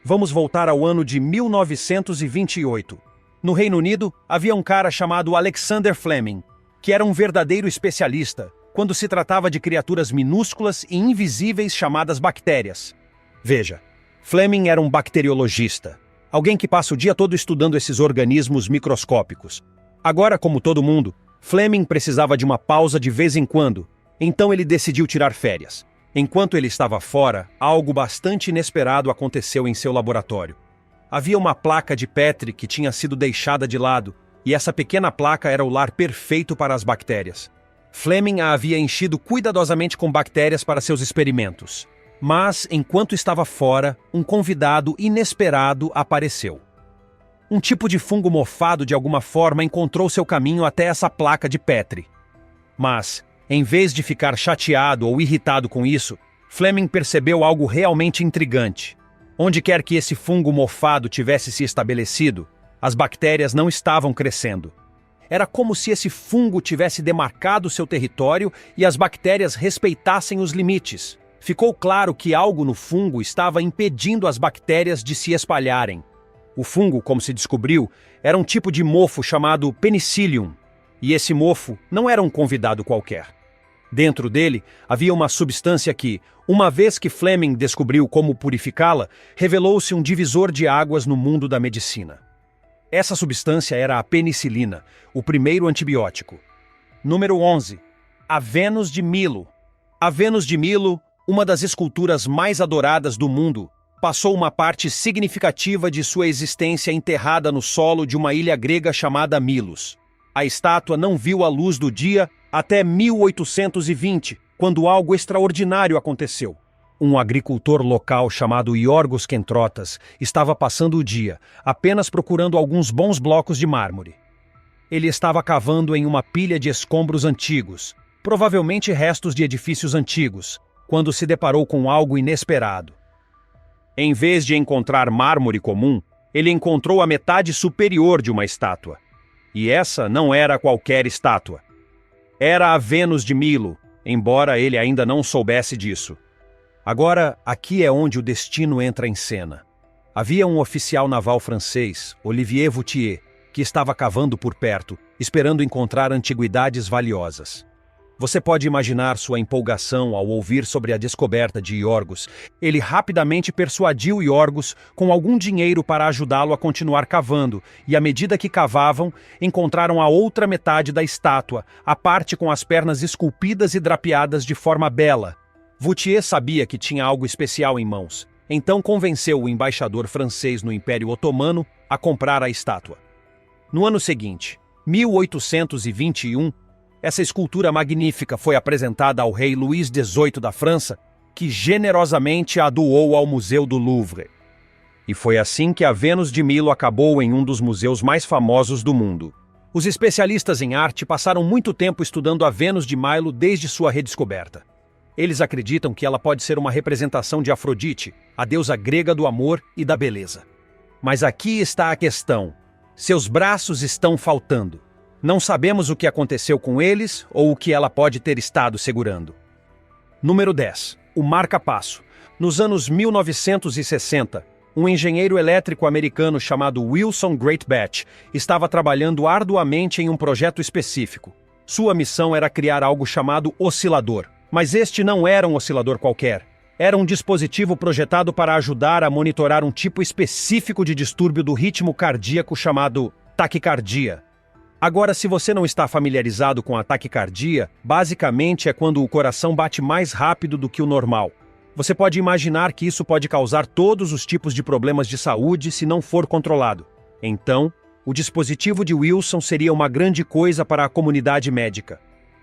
Vamos voltar ao ano de 1928. No Reino Unido, havia um cara chamado Alexander Fleming, que era um verdadeiro especialista quando se tratava de criaturas minúsculas e invisíveis chamadas bactérias. Veja, Fleming era um bacteriologista, alguém que passa o dia todo estudando esses organismos microscópicos. Agora, como todo mundo, Fleming precisava de uma pausa de vez em quando, então ele decidiu tirar férias. Enquanto ele estava fora, algo bastante inesperado aconteceu em seu laboratório. Havia uma placa de Petri que tinha sido deixada de lado, e essa pequena placa era o lar perfeito para as bactérias. Fleming a havia enchido cuidadosamente com bactérias para seus experimentos. Mas, enquanto estava fora, um convidado inesperado apareceu. Um tipo de fungo mofado de alguma forma encontrou seu caminho até essa placa de Petri. Mas, em vez de ficar chateado ou irritado com isso, Fleming percebeu algo realmente intrigante. Onde quer que esse fungo mofado tivesse se estabelecido, as bactérias não estavam crescendo. Era como se esse fungo tivesse demarcado seu território e as bactérias respeitassem os limites. Ficou claro que algo no fungo estava impedindo as bactérias de se espalharem. O fungo, como se descobriu, era um tipo de mofo chamado Penicillium, e esse mofo não era um convidado qualquer. Dentro dele havia uma substância que, uma vez que Fleming descobriu como purificá-la, revelou-se um divisor de águas no mundo da medicina. Essa substância era a penicilina, o primeiro antibiótico. Número 11. A Vênus de Milo. A Vênus de Milo, uma das esculturas mais adoradas do mundo, passou uma parte significativa de sua existência enterrada no solo de uma ilha grega chamada Milos. A estátua não viu a luz do dia até 1820, quando algo extraordinário aconteceu. Um agricultor local chamado Iorgos Kentrotas estava passando o dia, apenas procurando alguns bons blocos de mármore. Ele estava cavando em uma pilha de escombros antigos, provavelmente restos de edifícios antigos, quando se deparou com algo inesperado. Em vez de encontrar mármore comum, ele encontrou a metade superior de uma estátua. E essa não era qualquer estátua. Era a Vênus de Milo, embora ele ainda não soubesse disso. Agora, aqui é onde o destino entra em cena. Havia um oficial naval francês, Olivier Vautier, que estava cavando por perto, esperando encontrar antiguidades valiosas. Você pode imaginar sua empolgação ao ouvir sobre a descoberta de Iorgos. Ele rapidamente persuadiu Iorgos com algum dinheiro para ajudá-lo a continuar cavando, e à medida que cavavam, encontraram a outra metade da estátua, a parte com as pernas esculpidas e drapeadas de forma bela. Vautier sabia que tinha algo especial em mãos, então convenceu o embaixador francês no Império Otomano a comprar a estátua. No ano seguinte, 1821, essa escultura magnífica foi apresentada ao rei Luís XVIII da França, que generosamente a doou ao Museu do Louvre. E foi assim que a Vênus de Milo acabou em um dos museus mais famosos do mundo. Os especialistas em arte passaram muito tempo estudando a Vênus de Milo desde sua redescoberta. Eles acreditam que ela pode ser uma representação de Afrodite, a deusa grega do amor e da beleza. Mas aqui está a questão. Seus braços estão faltando. Não sabemos o que aconteceu com eles ou o que ela pode ter estado segurando. Número 10. O marca-passo. Nos anos 1960, um engenheiro elétrico americano chamado Wilson Greatbatch estava trabalhando arduamente em um projeto específico. Sua missão era criar algo chamado oscilador. Mas este não era um oscilador qualquer. Era um dispositivo projetado para ajudar a monitorar um tipo específico de distúrbio do ritmo cardíaco chamado taquicardia. Agora, se você não está familiarizado com a taquicardia, basicamente é quando o coração bate mais rápido do que o normal. Você pode imaginar que isso pode causar todos os tipos de problemas de saúde se não for controlado. Então, o dispositivo de Wilson seria uma grande coisa para a comunidade médica.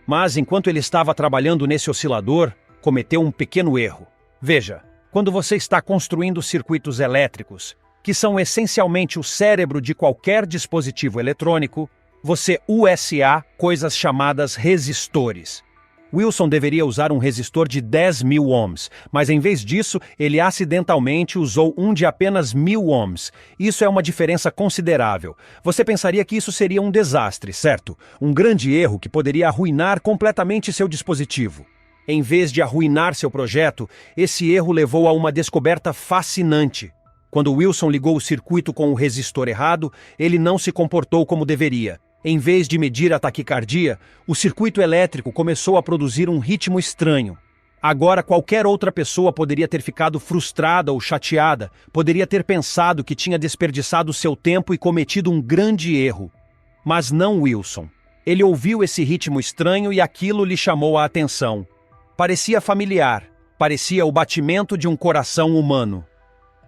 Mas, enquanto ele estava trabalhando nesse oscilador, cometeu um pequeno erro. Veja, quando você está construindo circuitos elétricos, que são essencialmente o cérebro de qualquer dispositivo eletrônico, você usa coisas chamadas resistores. Wilson deveria usar um resistor de 10.000 ohms, mas em vez disso, ele acidentalmente usou um de apenas 1.000 ohms. Isso é uma diferença considerável. Você pensaria que isso seria um desastre, certo? Um grande erro que poderia arruinar completamente seu dispositivo. Em vez de arruinar seu projeto, esse erro levou a uma descoberta fascinante. Quando Wilson ligou o circuito com o resistor errado, ele não se comportou como deveria. Em vez de medir a taquicardia, o circuito elétrico começou a produzir um ritmo estranho. Agora, qualquer outra pessoa poderia ter ficado frustrada ou chateada, poderia ter pensado que tinha desperdiçado seu tempo e cometido um grande erro. Mas não Wilson. Ele ouviu esse ritmo estranho e aquilo lhe chamou a atenção. Parecia familiar, parecia o batimento de um coração humano.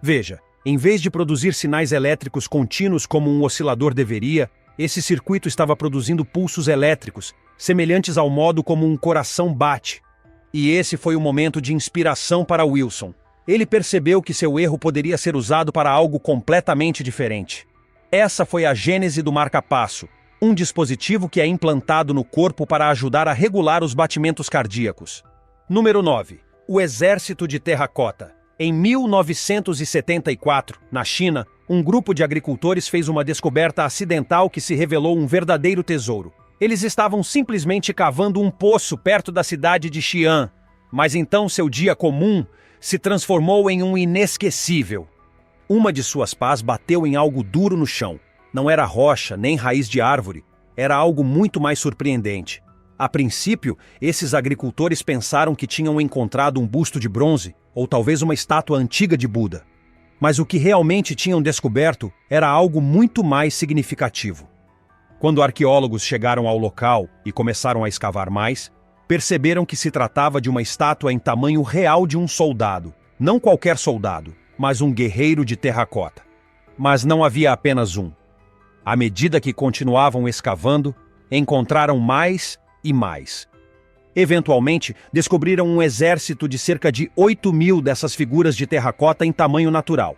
Veja, em vez de produzir sinais elétricos contínuos como um oscilador deveria, esse circuito estava produzindo pulsos elétricos, semelhantes ao modo como um coração bate. E esse foi o momento de inspiração para Wilson. Ele percebeu que seu erro poderia ser usado para algo completamente diferente. Essa foi a gênese do marca-passo, um dispositivo que é implantado no corpo para ajudar a regular os batimentos cardíacos. Número 9. O Exército de Terracota. Em 1974, na China, um grupo de agricultores fez uma descoberta acidental que se revelou um verdadeiro tesouro. Eles estavam simplesmente cavando um poço perto da cidade de Xi'an, mas então seu dia comum se transformou em um inesquecível. Uma de suas pás bateu em algo duro no chão. Não era rocha nem raiz de árvore, era algo muito mais surpreendente. A princípio, esses agricultores pensaram que tinham encontrado um busto de bronze, ou talvez uma estátua antiga de Buda. Mas o que realmente tinham descoberto era algo muito mais significativo. Quando arqueólogos chegaram ao local e começaram a escavar mais, perceberam que se tratava de uma estátua em tamanho real de um soldado. Não qualquer soldado, mas um guerreiro de terracota. Mas não havia apenas um. À medida que continuavam escavando, encontraram mais e mais. Eventualmente, descobriram um exército de cerca de 8.000 dessas figuras de terracota em tamanho natural.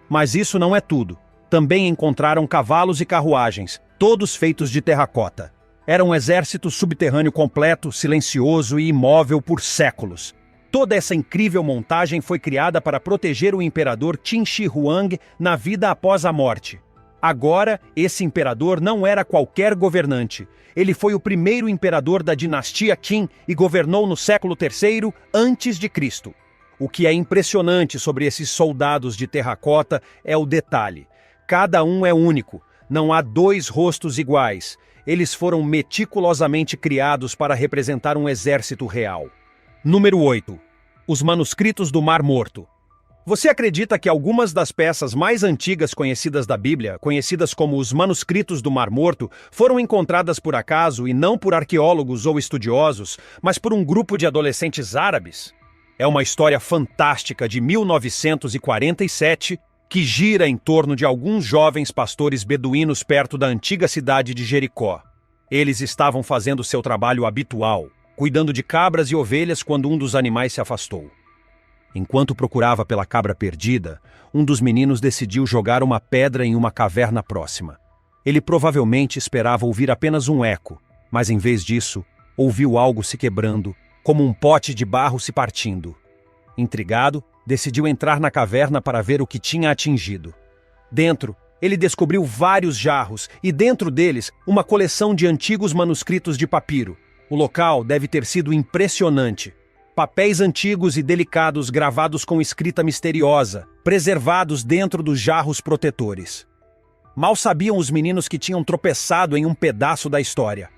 Mas isso não é tudo. Também encontraram cavalos e carruagens, todos feitos de terracota. Era um exército subterrâneo completo, silencioso e imóvel por séculos. Toda essa incrível montagem foi criada para proteger o imperador Qin Shi Huang na vida após a morte. Agora, esse imperador não era qualquer governante. Ele foi o primeiro imperador da dinastia Qin e governou no século III a.C. O que é impressionante sobre esses soldados de terracota é o detalhe. Cada um é único. Não há dois rostos iguais. Eles foram meticulosamente criados para representar um exército real. Número 8. Os manuscritos do Mar Morto. Você acredita que algumas das peças mais antigas conhecidas da Bíblia, conhecidas como os manuscritos do Mar Morto, foram encontradas por acaso e não por arqueólogos ou estudiosos, mas por um grupo de adolescentes árabes? É uma história fantástica de 1947 que gira em torno de alguns jovens pastores beduínos perto da antiga cidade de Jericó. Eles estavam fazendo seu trabalho habitual, cuidando de cabras e ovelhas quando um dos animais se afastou. Enquanto procurava pela cabra perdida, um dos meninos decidiu jogar uma pedra em uma caverna próxima. Ele provavelmente esperava ouvir apenas um eco, mas em vez disso, ouviu algo se quebrando, como um pote de barro se partindo. Intrigado, decidiu entrar na caverna para ver o que tinha atingido. Dentro, ele descobriu vários jarros e dentro deles, uma coleção de antigos manuscritos de papiro. O local deve ter sido impressionante. Papéis antigos e delicados gravados com escrita misteriosa, preservados dentro dos jarros protetores. Mal sabiam os meninos que tinham tropeçado em um pedaço da história.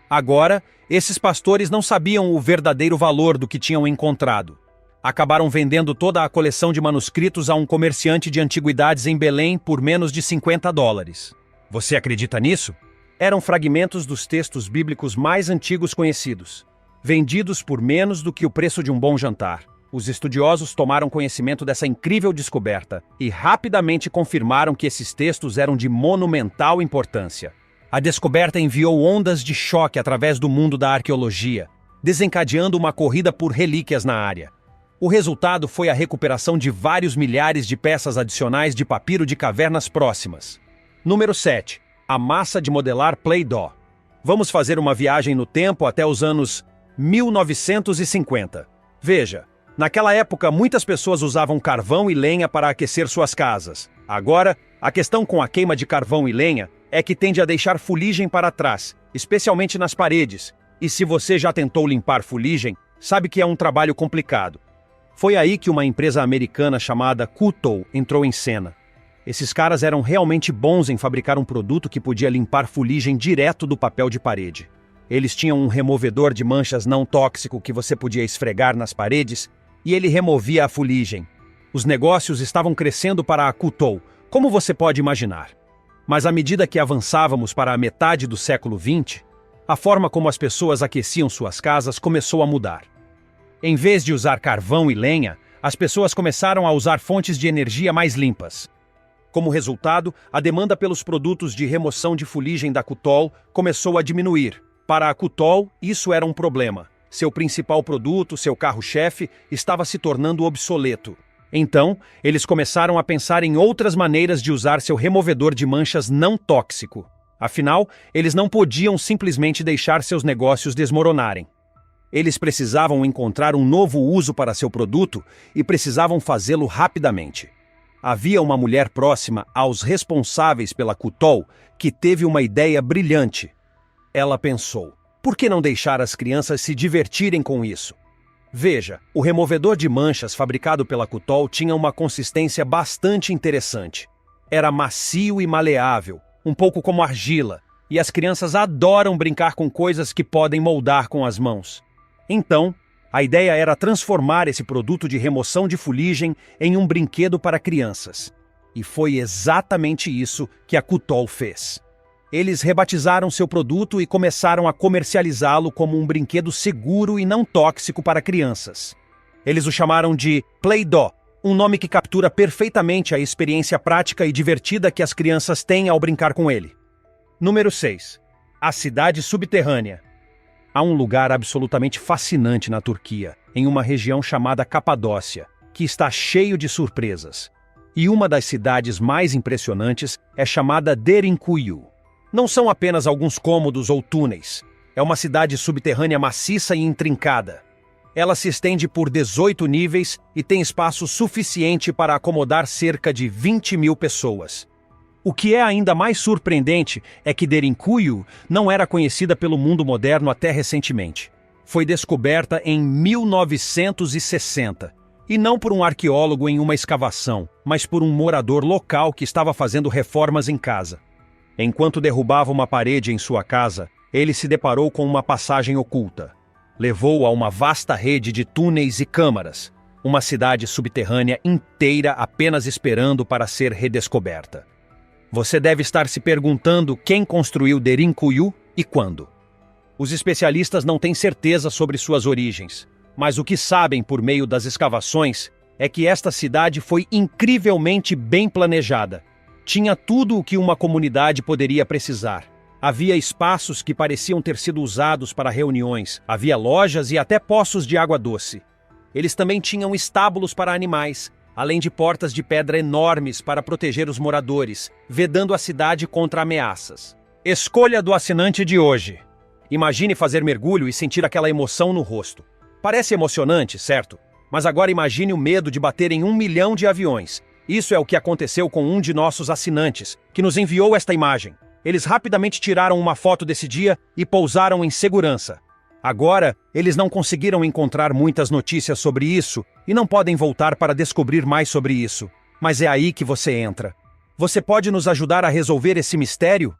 Agora, esses pastores não sabiam o verdadeiro valor do que tinham encontrado. Acabaram vendendo toda a coleção de manuscritos a um comerciante de antiguidades em Belém por menos de $50. Você acredita nisso? Eram fragmentos dos textos bíblicos mais antigos conhecidos, vendidos por menos do que o preço de um bom jantar. Os estudiosos tomaram conhecimento dessa incrível descoberta e rapidamente confirmaram que esses textos eram de monumental importância. A descoberta enviou ondas de choque através do mundo da arqueologia, desencadeando uma corrida por relíquias na área. O resultado foi a recuperação de vários milhares de peças adicionais de papiro de cavernas próximas. Número 7. A massa de modelar Play-Doh. Vamos fazer uma viagem no tempo até os anos 1950. Veja, naquela época muitas pessoas usavam carvão e lenha para aquecer suas casas. Agora, a questão com a queima de carvão e lenha é que tende a deixar fuligem para trás, especialmente nas paredes. E se você já tentou limpar fuligem, sabe que é um trabalho complicado. Foi aí que uma empresa americana chamada Kutou entrou em cena. Esses caras eram realmente bons em fabricar um produto que podia limpar fuligem direto do papel de parede. Eles tinham um removedor de manchas não tóxico que você podia esfregar nas paredes e ele removia a fuligem. Os negócios estavam crescendo para a Kutou, como você pode imaginar. Mas à medida que avançávamos para a metade do século XX, a forma como as pessoas aqueciam suas casas começou a mudar. Em vez de usar carvão e lenha, as pessoas começaram a usar fontes de energia mais limpas. Como resultado, a demanda pelos produtos de remoção de fuligem da Kutou começou a diminuir. Para a Kutou, isso era um problema. Seu principal produto, seu carro-chefe, estava se tornando obsoleto. Então, eles começaram a pensar em outras maneiras de usar seu removedor de manchas não tóxico. Afinal, eles não podiam simplesmente deixar seus negócios desmoronarem. Eles precisavam encontrar um novo uso para seu produto e precisavam fazê-lo rapidamente. Havia uma mulher próxima aos responsáveis pela Kutou que teve uma ideia brilhante. Ela pensou, por que não deixar as crianças se divertirem com isso? Veja, o removedor de manchas fabricado pela Kutou tinha uma consistência bastante interessante. Era macio e maleável, um pouco como argila, e as crianças adoram brincar com coisas que podem moldar com as mãos. Então, a ideia era transformar esse produto de remoção de fuligem em um brinquedo para crianças. E foi exatamente isso que a Kutou fez. Eles rebatizaram seu produto e começaram a comercializá-lo como um brinquedo seguro e não tóxico para crianças. Eles o chamaram de Play-Doh, um nome que captura perfeitamente a experiência prática e divertida que as crianças têm ao brincar com ele. Número 6. A cidade subterrânea. Há um lugar absolutamente fascinante na Turquia, em uma região chamada Capadócia, que está cheio de surpresas. E uma das cidades mais impressionantes é chamada Derinkuyu. Não são apenas alguns cômodos ou túneis. É uma cidade subterrânea maciça e intrincada. Ela se estende por 18 níveis e tem espaço suficiente para acomodar cerca de 20 mil pessoas. O que é ainda mais surpreendente é que Derinkuyu não era conhecida pelo mundo moderno até recentemente. Foi descoberta em 1960, e não por um arqueólogo em uma escavação, mas por um morador local que estava fazendo reformas em casa. Enquanto derrubava uma parede em sua casa, ele se deparou com uma passagem oculta. Levou a uma vasta rede de túneis e câmaras, uma cidade subterrânea inteira apenas esperando para ser redescoberta. Você deve estar se perguntando quem construiu Derinkuyu e quando. Os especialistas não têm certeza sobre suas origens, mas o que sabem por meio das escavações é que esta cidade foi incrivelmente bem planejada. Tinha tudo o que uma comunidade poderia precisar. Havia espaços que pareciam ter sido usados para reuniões, havia lojas e até poços de água doce. Eles também tinham estábulos para animais, além de portas de pedra enormes para proteger os moradores, vedando a cidade contra ameaças. Escolha do assinante de hoje. Imagine fazer mergulho e sentir aquela emoção no rosto. Parece emocionante, certo? Mas agora imagine o medo de bater em 1 milhão de aviões. Isso é o que aconteceu com um de nossos assinantes, que nos enviou esta imagem. Eles rapidamente tiraram uma foto desse dia e pousaram em segurança. Agora, eles não conseguiram encontrar muitas notícias sobre isso e não podem voltar para descobrir mais sobre isso. Mas é aí que você entra. Você pode nos ajudar a resolver esse mistério?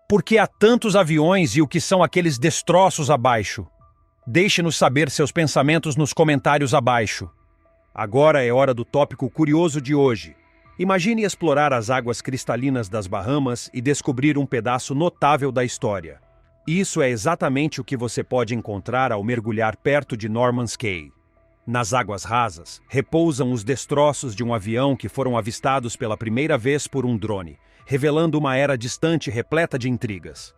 Por que há tantos aviões e o que são aqueles destroços abaixo? Deixe-nos saber seus pensamentos nos comentários abaixo. Agora é hora do tópico curioso de hoje. Imagine explorar as águas cristalinas das Bahamas e descobrir um pedaço notável da história. Isso é exatamente o que você pode encontrar ao mergulhar perto de Norman's Cay. Nas águas rasas, repousam os destroços de um avião que foram avistados pela primeira vez por um drone, revelando uma era distante repleta de intrigas.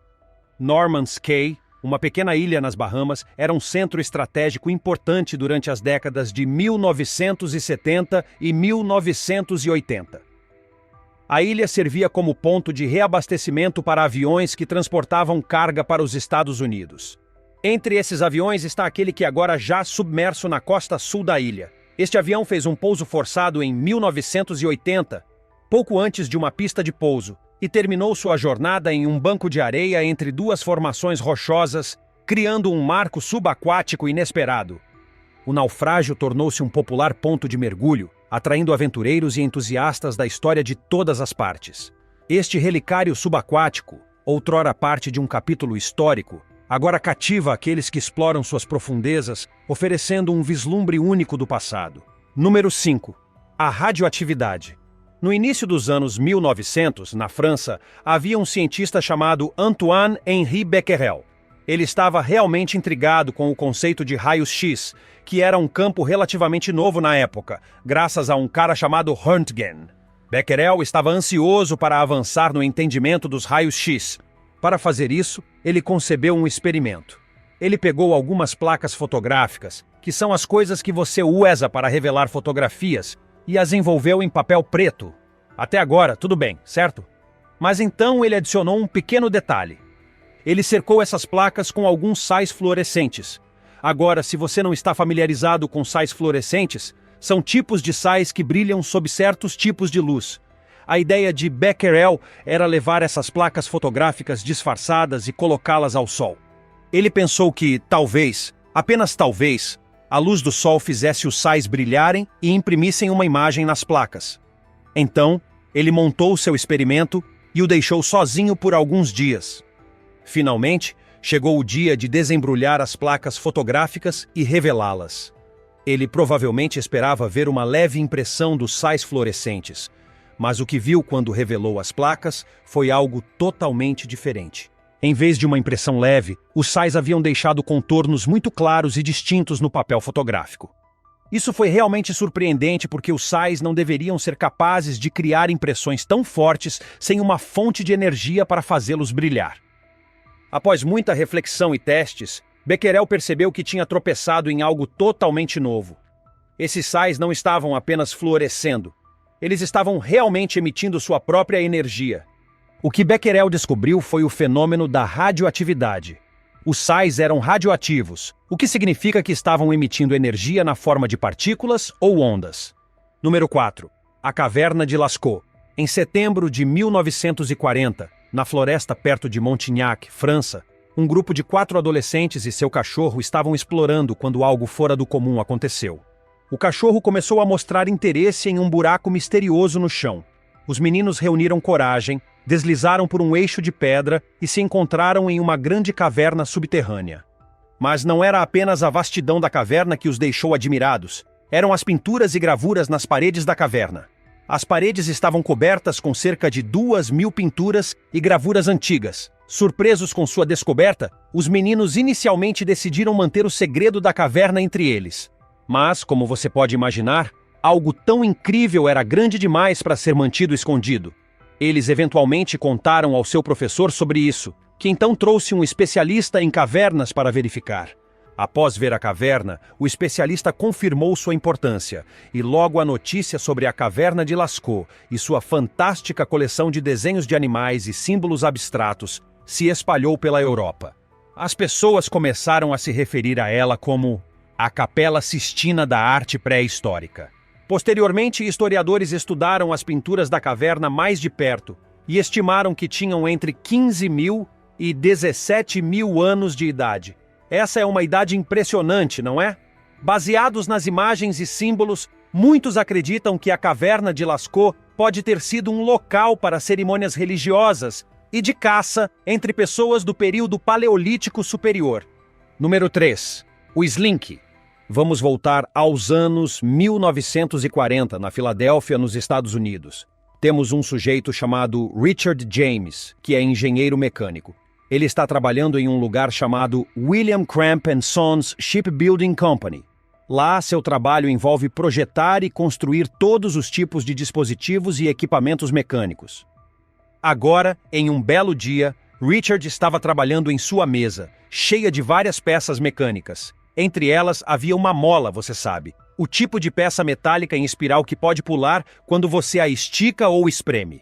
Norman's Cay, uma pequena ilha nas Bahamas, era um centro estratégico importante durante as décadas de 1970 e 1980. A ilha servia como ponto de reabastecimento para aviões que transportavam carga para os Estados Unidos. Entre esses aviões está aquele que agora já submerso na costa sul da ilha. Este avião fez um pouso forçado em 1980, pouco antes de uma pista de pouso, e terminou sua jornada em um banco de areia entre duas formações rochosas, criando um marco subaquático inesperado. O naufrágio tornou-se um popular ponto de mergulho, atraindo aventureiros e entusiastas da história de todas as partes. Este relicário subaquático, outrora parte de um capítulo histórico, agora cativa aqueles que exploram suas profundezas, oferecendo um vislumbre único do passado. Número 5. A radioatividade. No início dos anos 1900, na França, havia um cientista chamado Antoine-Henri Becquerel. Ele estava realmente intrigado com o conceito de raios-x, que era um campo relativamente novo na época, graças a um cara chamado Röntgen. Becquerel estava ansioso para avançar no entendimento dos raios-x. Para fazer isso, ele concebeu um experimento. Ele pegou algumas placas fotográficas, que são as coisas que você usa para revelar fotografias, e as envolveu em papel preto. Até agora, tudo bem, certo? Mas então ele adicionou um pequeno detalhe. Ele cercou essas placas com alguns sais fluorescentes. Agora, se você não está familiarizado com sais fluorescentes, são tipos de sais que brilham sob certos tipos de luz. A ideia de Becquerel era levar essas placas fotográficas disfarçadas e colocá-las ao sol. Ele pensou que, talvez, apenas talvez, a luz do sol fizesse os sais brilharem e imprimissem uma imagem nas placas. Então, ele montou seu experimento e o deixou sozinho por alguns dias. Finalmente, chegou o dia de desembrulhar as placas fotográficas e revelá-las. Ele provavelmente esperava ver uma leve impressão dos sais fluorescentes, mas o que viu quando revelou as placas foi algo totalmente diferente. Em vez de uma impressão leve, os sais haviam deixado contornos muito claros e distintos no papel fotográfico. Isso foi realmente surpreendente porque os sais não deveriam ser capazes de criar impressões tão fortes sem uma fonte de energia para fazê-los brilhar. Após muita reflexão e testes, Becquerel percebeu que tinha tropeçado em algo totalmente novo. Esses sais não estavam apenas fluorescendo, eles estavam realmente emitindo sua própria energia. O que Becquerel descobriu foi o fenômeno da radioatividade. Os sais eram radioativos, o que significa que estavam emitindo energia na forma de partículas ou ondas. Número 4. A Caverna de Lascaux. Em setembro de 1940, na floresta perto de Montignac, França, um grupo de 4 adolescentes e seu cachorro estavam explorando quando algo fora do comum aconteceu. O cachorro começou a mostrar interesse em um buraco misterioso no chão. Os meninos reuniram coragem, deslizaram por um eixo de pedra e se encontraram em uma grande caverna subterrânea. Mas não era apenas a vastidão da caverna que os deixou admirados. Eram as pinturas e gravuras nas paredes da caverna. As paredes estavam cobertas com cerca de 2.000 pinturas e gravuras antigas. Surpresos com sua descoberta, os meninos inicialmente decidiram manter o segredo da caverna entre eles. Mas, como você pode imaginar, algo tão incrível era grande demais para ser mantido escondido. Eles eventualmente contaram ao seu professor sobre isso, que então trouxe um especialista em cavernas para verificar. Após ver a caverna, o especialista confirmou sua importância, e logo a notícia sobre a Caverna de Lascaux e sua fantástica coleção de desenhos de animais e símbolos abstratos se espalhou pela Europa. As pessoas começaram a se referir a ela como a Capela Sistina da Arte Pré-Histórica. Posteriormente, historiadores estudaram as pinturas da caverna mais de perto e estimaram que tinham entre 15.000 e 17.000 anos de idade. Essa é uma idade impressionante, não é? Baseados nas imagens e símbolos, muitos acreditam que a Caverna de Lascaux pode ter sido um local para cerimônias religiosas e de caça entre pessoas do período Paleolítico Superior. Número 3. O Slink. Vamos voltar aos anos 1940, na Filadélfia, nos Estados Unidos. Temos um sujeito chamado Richard James, que é engenheiro mecânico. Ele está trabalhando em um lugar chamado William Cramp & Sons Shipbuilding Company. Lá, seu trabalho envolve projetar e construir todos os tipos de dispositivos e equipamentos mecânicos. Agora, em um belo dia, Richard estava trabalhando em sua mesa, cheia de várias peças mecânicas. Entre elas havia uma mola, você sabe. O tipo de peça metálica em espiral que pode pular quando você a estica ou espreme.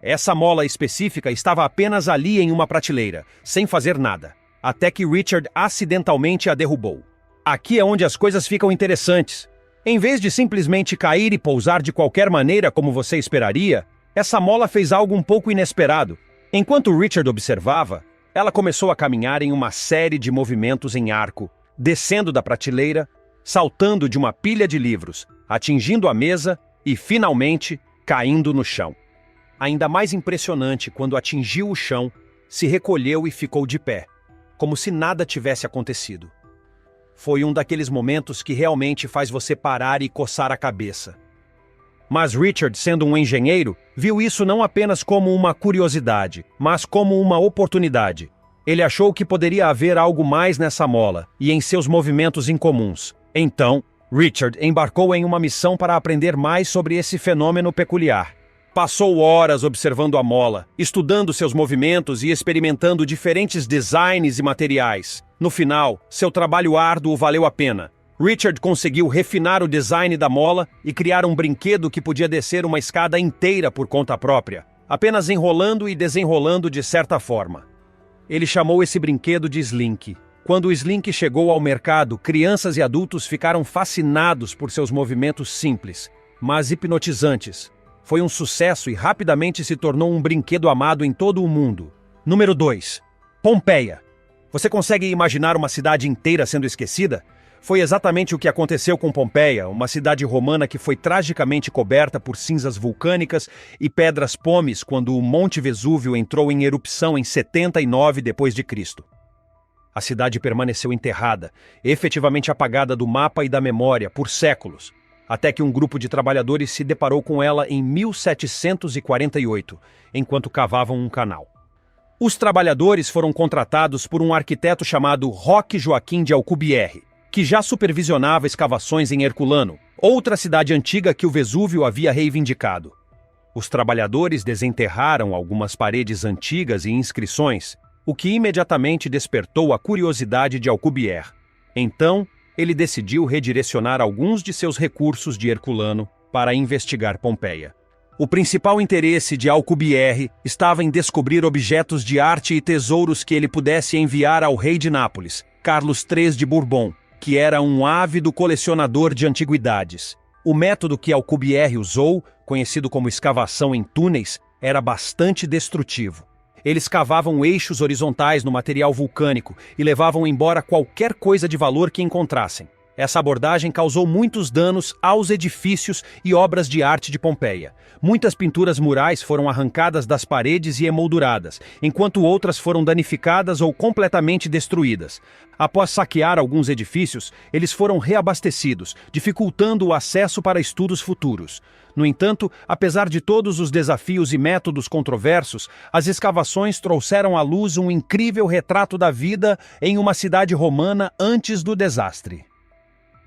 Essa mola específica estava apenas ali em uma prateleira, sem fazer nada, até que Richard acidentalmente a derrubou. Aqui é onde as coisas ficam interessantes. Em vez de simplesmente cair e pousar de qualquer maneira como você esperaria, essa mola fez algo um pouco inesperado. Enquanto Richard observava, ela começou a caminhar em uma série de movimentos em arco, descendo da prateleira, saltando de uma pilha de livros, atingindo a mesa e, finalmente, caindo no chão. Ainda mais impressionante, quando atingiu o chão, se recolheu e ficou de pé, como se nada tivesse acontecido. Foi um daqueles momentos que realmente faz você parar e coçar a cabeça. Mas Richard, sendo um engenheiro, viu isso não apenas como uma curiosidade, mas como uma oportunidade. Ele achou que poderia haver algo mais nessa mola e em seus movimentos incomuns. Então, Richard embarcou em uma missão para aprender mais sobre esse fenômeno peculiar. Passou horas observando a mola, estudando seus movimentos e experimentando diferentes designs e materiais. No final, seu trabalho árduo valeu a pena. Richard conseguiu refinar o design da mola e criar um brinquedo que podia descer uma escada inteira por conta própria, apenas enrolando e desenrolando de certa forma. Ele chamou esse brinquedo de Slink. Quando o Slink chegou ao mercado, crianças e adultos ficaram fascinados por seus movimentos simples, mas hipnotizantes. Foi um sucesso e rapidamente se tornou um brinquedo amado em todo o mundo. Número 2. Pompeia. Você consegue imaginar uma cidade inteira sendo esquecida? Foi exatamente o que aconteceu com Pompeia, uma cidade romana que foi tragicamente coberta por cinzas vulcânicas e pedras pomes quando o Monte Vesúvio entrou em erupção em 79 d.C. A cidade permaneceu enterrada, efetivamente apagada do mapa e da memória por séculos, até que um grupo de trabalhadores se deparou com ela em 1748, enquanto cavavam um canal. Os trabalhadores foram contratados por um arquiteto chamado Roque Joaquim de Alcubierre, que já supervisionava escavações em Herculano, outra cidade antiga que o Vesúvio havia reivindicado. Os trabalhadores desenterraram algumas paredes antigas e inscrições, o que imediatamente despertou a curiosidade de Alcubierre. Então, ele decidiu redirecionar alguns de seus recursos de Herculano para investigar Pompeia. O principal interesse de Alcubierre estava em descobrir objetos de arte e tesouros que ele pudesse enviar ao rei de Nápoles, Carlos III de Bourbon, que era um ávido colecionador de antiguidades. O método que Alcubierre usou, conhecido como escavação em túneis, era bastante destrutivo. Eles cavavam eixos horizontais no material vulcânico e levavam embora qualquer coisa de valor que encontrassem. Essa abordagem causou muitos danos aos edifícios e obras de arte de Pompeia. Muitas pinturas murais foram arrancadas das paredes e emolduradas, enquanto outras foram danificadas ou completamente destruídas. Após saquear alguns edifícios, eles foram reabastecidos, dificultando o acesso para estudos futuros. No entanto, apesar de todos os desafios e métodos controversos, as escavações trouxeram à luz um incrível retrato da vida em uma cidade romana antes do desastre.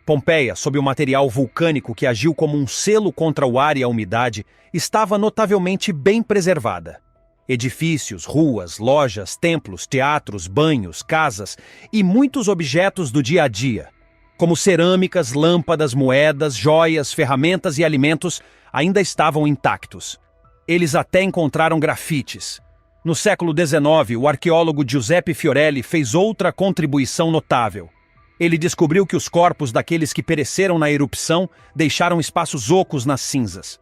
Pompeia, sob o material vulcânico que agiu como um selo contra o ar e a umidade, estava notavelmente bem preservada. Edifícios, ruas, lojas, templos, teatros, banhos, casas e muitos objetos do dia a dia, como cerâmicas, lâmpadas, moedas, joias, ferramentas e alimentos, ainda estavam intactos. Eles até encontraram grafites. No século XIX, o arqueólogo Giuseppe Fiorelli fez outra contribuição notável. Ele descobriu que os corpos daqueles que pereceram na erupção deixaram espaços ocos nas cinzas.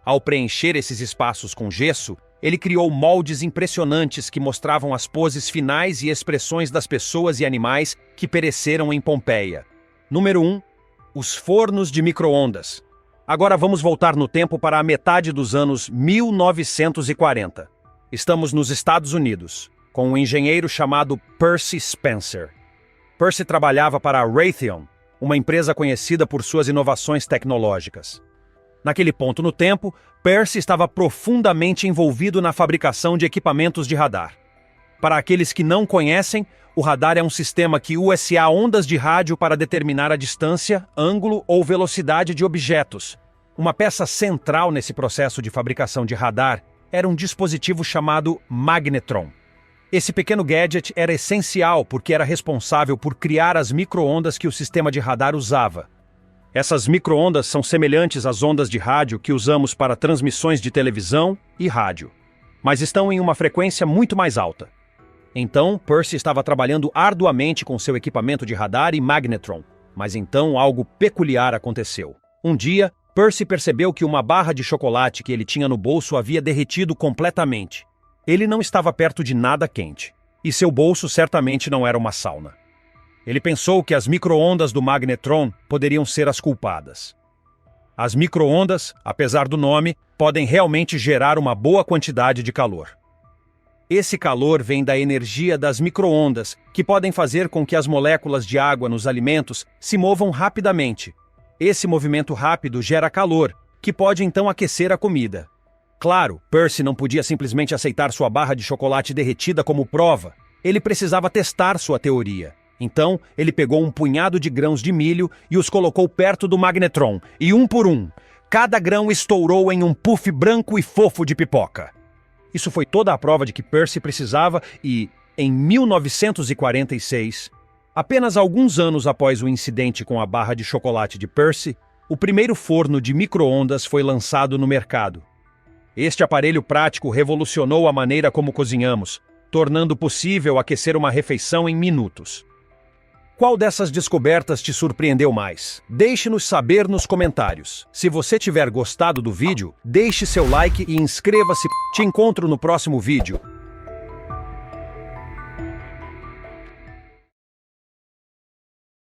Ao preencher esses espaços com gesso, ele criou moldes impressionantes que mostravam as poses finais e expressões das pessoas e animais que pereceram em Pompeia. Número 1. Os fornos de micro-ondas. Agora vamos voltar no tempo para a metade dos anos 1940. Estamos nos Estados Unidos, com um engenheiro chamado Percy Spencer. Percy trabalhava para a Raytheon, uma empresa conhecida por suas inovações tecnológicas. Naquele ponto no tempo, Percy estava profundamente envolvido na fabricação de equipamentos de radar. Para aqueles que não conhecem, o radar é um sistema que usa ondas de rádio para determinar a distância, ângulo ou velocidade de objetos. Uma peça central nesse processo de fabricação de radar era um dispositivo chamado magnetron. Esse pequeno gadget era essencial porque era responsável por criar as micro-ondas que o sistema de radar usava. Essas micro-ondas são semelhantes às ondas de rádio que usamos para transmissões de televisão e rádio, mas estão em uma frequência muito mais alta. Então, Percy estava trabalhando arduamente com seu equipamento de radar e magnetron, mas então algo peculiar aconteceu. Um dia, Percy percebeu que uma barra de chocolate que ele tinha no bolso havia derretido completamente. Ele não estava perto de nada quente, e seu bolso certamente não era uma sauna. Ele pensou que as micro-ondas do magnetron poderiam ser as culpadas. As micro-ondas, apesar do nome, podem realmente gerar uma boa quantidade de calor. Esse calor vem da energia das micro-ondas, que podem fazer com que as moléculas de água nos alimentos se movam rapidamente. Esse movimento rápido gera calor, que pode então aquecer a comida. Claro, Percy não podia simplesmente aceitar sua barra de chocolate derretida como prova. Ele precisava testar sua teoria. Então, ele pegou um punhado de grãos de milho e os colocou perto do magnetron, e um por um, cada grão estourou em um puff branco e fofo de pipoca. Isso foi toda a prova de que Percy precisava e, em 1946, apenas alguns anos após o incidente com a barra de chocolate de Percy, o primeiro forno de micro-ondas foi lançado no mercado. Este aparelho prático revolucionou a maneira como cozinhamos, tornando possível aquecer uma refeição em minutos. Qual dessas descobertas te surpreendeu mais? Deixe-nos saber nos comentários. Se você tiver gostado do vídeo, deixe seu like e inscreva-se. Te encontro no próximo vídeo.